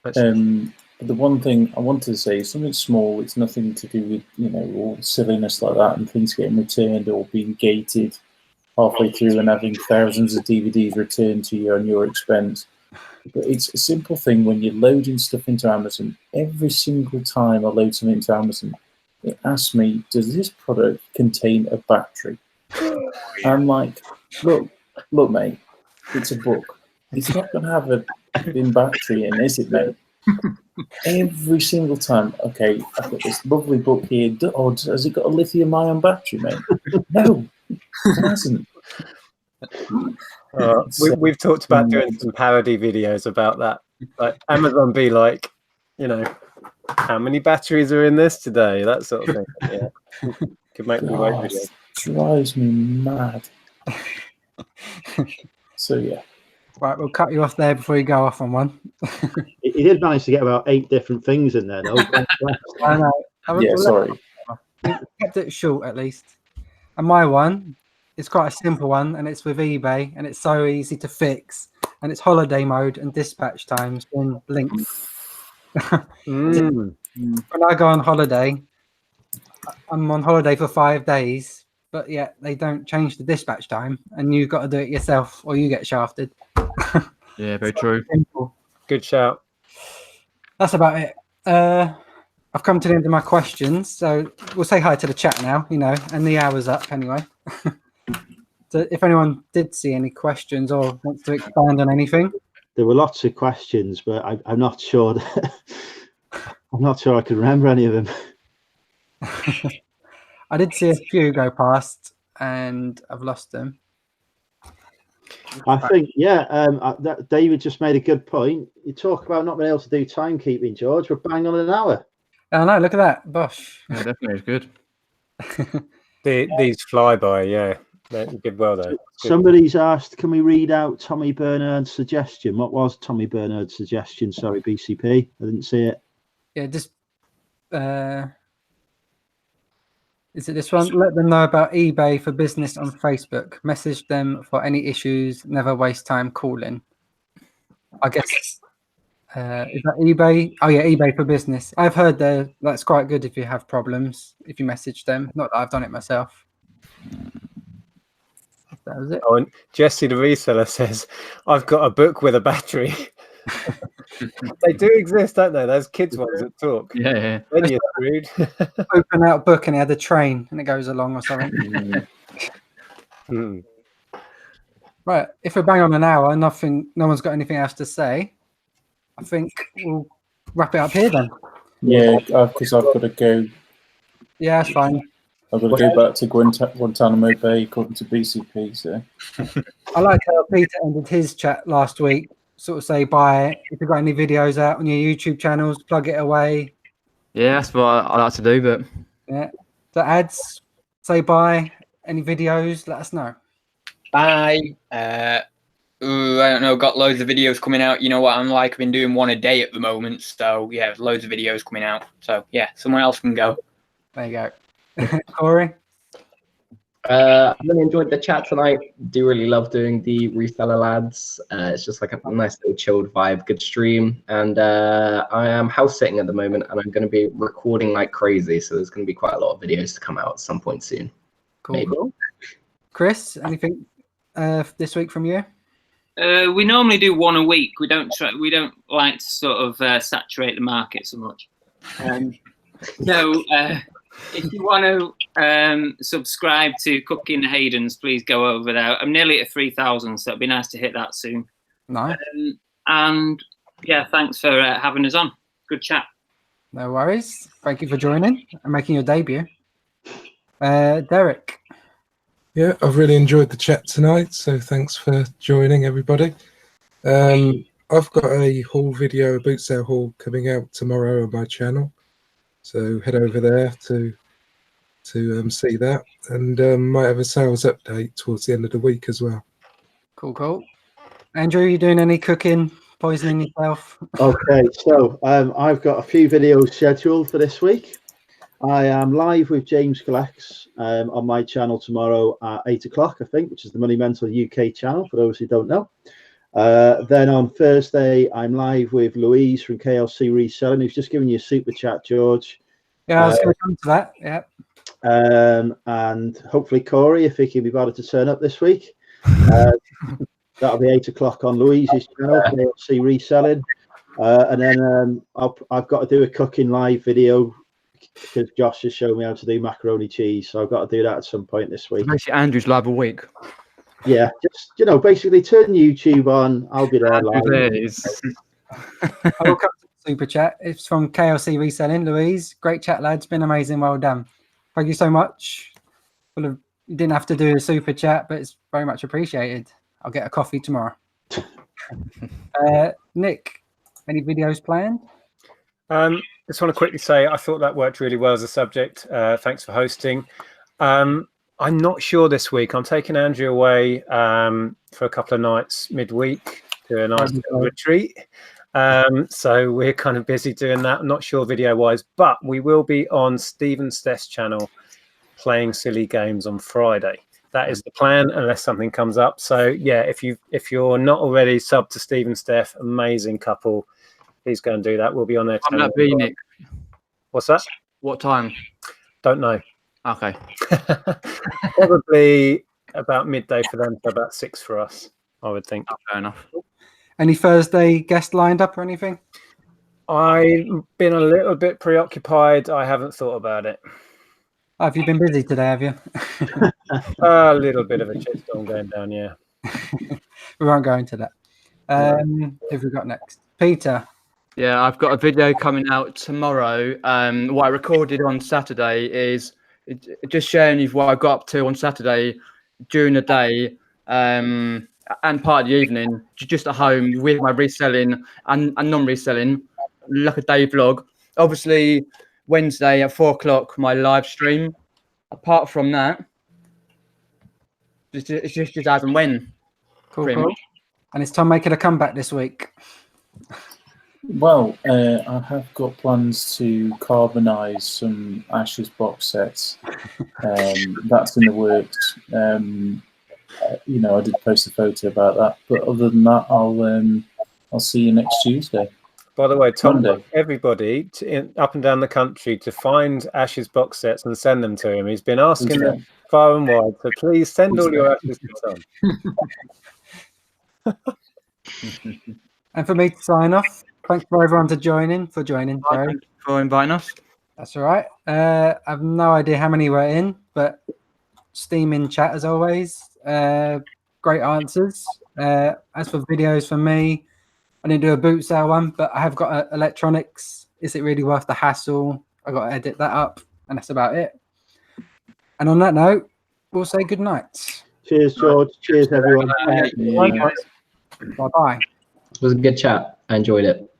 right.
The one thing I wanted to say is something small. It's nothing to do with, you know, all silliness like that and things getting returned or being gated halfway through and having thousands of DVDs returned to you on your expense. But it's a simple thing when you're loading stuff into Amazon. Every single time I load something into Amazon, it asks me, does this product contain a battery? I'm like, look, mate, it's a book. It's not going to have a bin battery in, is it, mate? Every single time. Okay, I've got this lovely book here. Oh, has it got a lithium-ion battery, mate? No, it hasn't.
We've talked about doing some parody videos about that. Like Amazon be like, you know, how many batteries are in this today? That sort of thing. Yeah, could make me wait video.
Drives me mad. So yeah.
Right, we'll cut you off there before you go off on one.
He did manage to get about 8 different things in there, though.
I know.
Yeah, sorry.
Kept it short at least. And my one, it's quite a simple one, and it's with eBay, and it's so easy to fix, and it's holiday mode and dispatch times in linked. When I go on holiday, I'm on holiday for 5 days, but yet they don't change the dispatch time, and you've got to do it yourself, or you get shafted.
Yeah, very true.
Simple.
Good shout.
That's about it. I've come to the end of my questions, so we'll say hi to the chat now, you know, and the hour's up anyway. So if anyone did see any questions or wants to expand on anything.
There were lots of questions, but I'm not sure. I'm not sure I can remember any of them.
I did see a few go past, and I've lost them.
I think, David just made a good point. You talk about not being able to do timekeeping, George. We're bang on an hour.
Oh no, look at that. Bosh.
Yeah, definitely is good.
These fly by, yeah. You did well though.
Somebody's asked, can we read out Tommy Bernard's suggestion? What was Tommy Bernard's suggestion? Sorry, BCP. I didn't see it.
Yeah, just is it this one? Let them know about eBay for business on Facebook. Message them for any issues. Never waste time calling. I guess is that eBay? Oh yeah, eBay for business. I've heard that's quite good if you have problems. If you message them, not that I've done it myself. That was it.
Oh, and Jesse the reseller says, "I've got a book with a battery." They do exist, don't they? Those kids ones that talk.
Yeah.
Then you're screwed.
Open out book and it had a train and it goes along or something. Right. If we're bang on an hour, no one's got anything else to say. I think we'll wrap it up here then.
Yeah, because I've got to go.
Yeah, that's fine.
I've got to go back to Guantanamo Bay according to BCP. So
I like how Peter ended his chat last week. Sort of say bye. If you've got any videos out on your YouTube channels, plug it away.
Yeah, that's what I like to do. But
yeah, the ads, say bye. Any videos, let us know.
Bye. I don't know. Got loads of videos coming out. You know what I'm like. I've been doing one a day at the moment. So yeah, loads of videos coming out. So yeah, someone else can go.
There you go. Corey?
I really enjoyed the chat tonight. Do really love doing the reseller lads. It's just like a nice little chilled vibe, good stream. And I am house sitting at the moment, and I'm going to be recording like crazy. So there's going to be quite a lot of videos to come out at some point soon.
Cool. Chris, anything this week from you?
We normally do one a week. We don't like to sort of saturate the market so much. So if you want to subscribe to Cooking Hayden's, please go over there. I'm nearly at 3,000, so it'd be nice to hit that soon.
Nice.
And yeah, thanks for having us on. Good chat.
No worries. Thank you for joining and making your debut. Derek.
Yeah, I've really enjoyed the chat tonight, so thanks for joining, everybody. I've got a haul video, a boot sale haul, coming out tomorrow on my channel, so head over there to see that, and might have a sales update towards the end of the week as well.
Cool, cool. Andrew, you doing any cooking, poisoning yourself?
Okay, so I've got a few videos scheduled for this week. I am live with James Collects on my channel tomorrow at 8 o'clock, I think, which is the Money Mental UK channel, for those who don't know. Then on Thursday, I'm live with Louise from KLC Reselling, who's just given you a super chat, George.
Yeah, I was going to come to that, yeah.
And hopefully Corey, if he can be bothered to turn up this week. That'll be 8 o'clock on Louise's channel, KLC Reselling. And then I've got to do a cooking live video because Josh has shown me how to do macaroni cheese, so I've got to do that at some point this week.
Basically, Andrew's live a week.
Yeah, just basically turn YouTube on. I'll be there live.
I will come to the super chat. It's from KLC Reselling. Louise, great chat, lads. Been amazing. Well done. Thank you so much. You didn't have to do a super chat, but it's very much appreciated. I'll get a coffee tomorrow. Nick, any videos planned?
Just want to quickly say I thought that worked really well as a subject. Thanks for hosting. I'm not sure this week. I'm taking Andrew away for a couple of nights midweek to a nice little retreat. So we're kind of busy doing that. I'm not sure video-wise, but we will be on Stephen Steff's channel playing silly games on Friday. That is the plan, unless something comes up. So yeah, if you're not already subbed to Stephen Steff, amazing couple. Please go and do that. We'll be on there.
Will that be, Nick?
What's that?
What time?
Don't know.
Okay.
Probably about midday for them, so about 6 for us, I would think.
Oh, fair enough.
Any Thursday guest lined up or anything?
I've been a little bit preoccupied. I haven't thought about it.
Oh, have you been busy today, have you?
A little bit of a shitstorm going down, yeah.
We won't go into that. Who have we got next? Peter.
Yeah, I've got a video coming out tomorrow. What I recorded on Saturday is just sharing you what I got up to on Saturday during the day and part of the evening, just at home with my reselling and non-reselling, like a day vlog. Obviously, Wednesday at 4 o'clock, my live stream. Apart from that, it's just as and when.
Cool. And it's Tom making a comeback this week.
Well, I have got plans to carbonise some Ashes box sets. That's in the works. I did post a photo about that, but other than that, I'll see you next Tuesday.
By the way, Tom,
Monday.
everybody up and down the country to find Ashes box sets and send them to him. He's been asking them far and wide, so please send all your Ashes to Tom.
And for me to sign off, thanks for everyone for joining.
Thank you for inviting us.
That's all right. I have no idea how many we're in, but steaming chat as always. Great answers. As for videos for me, I didn't do a boot sale one, but I have got electronics. Is it really worth the hassle? I got to edit that up, and that's about it. And on that note, we'll say good night.
Cheers, George. Cheers, everyone.
Bye-bye.
It was a good chat. I enjoyed it.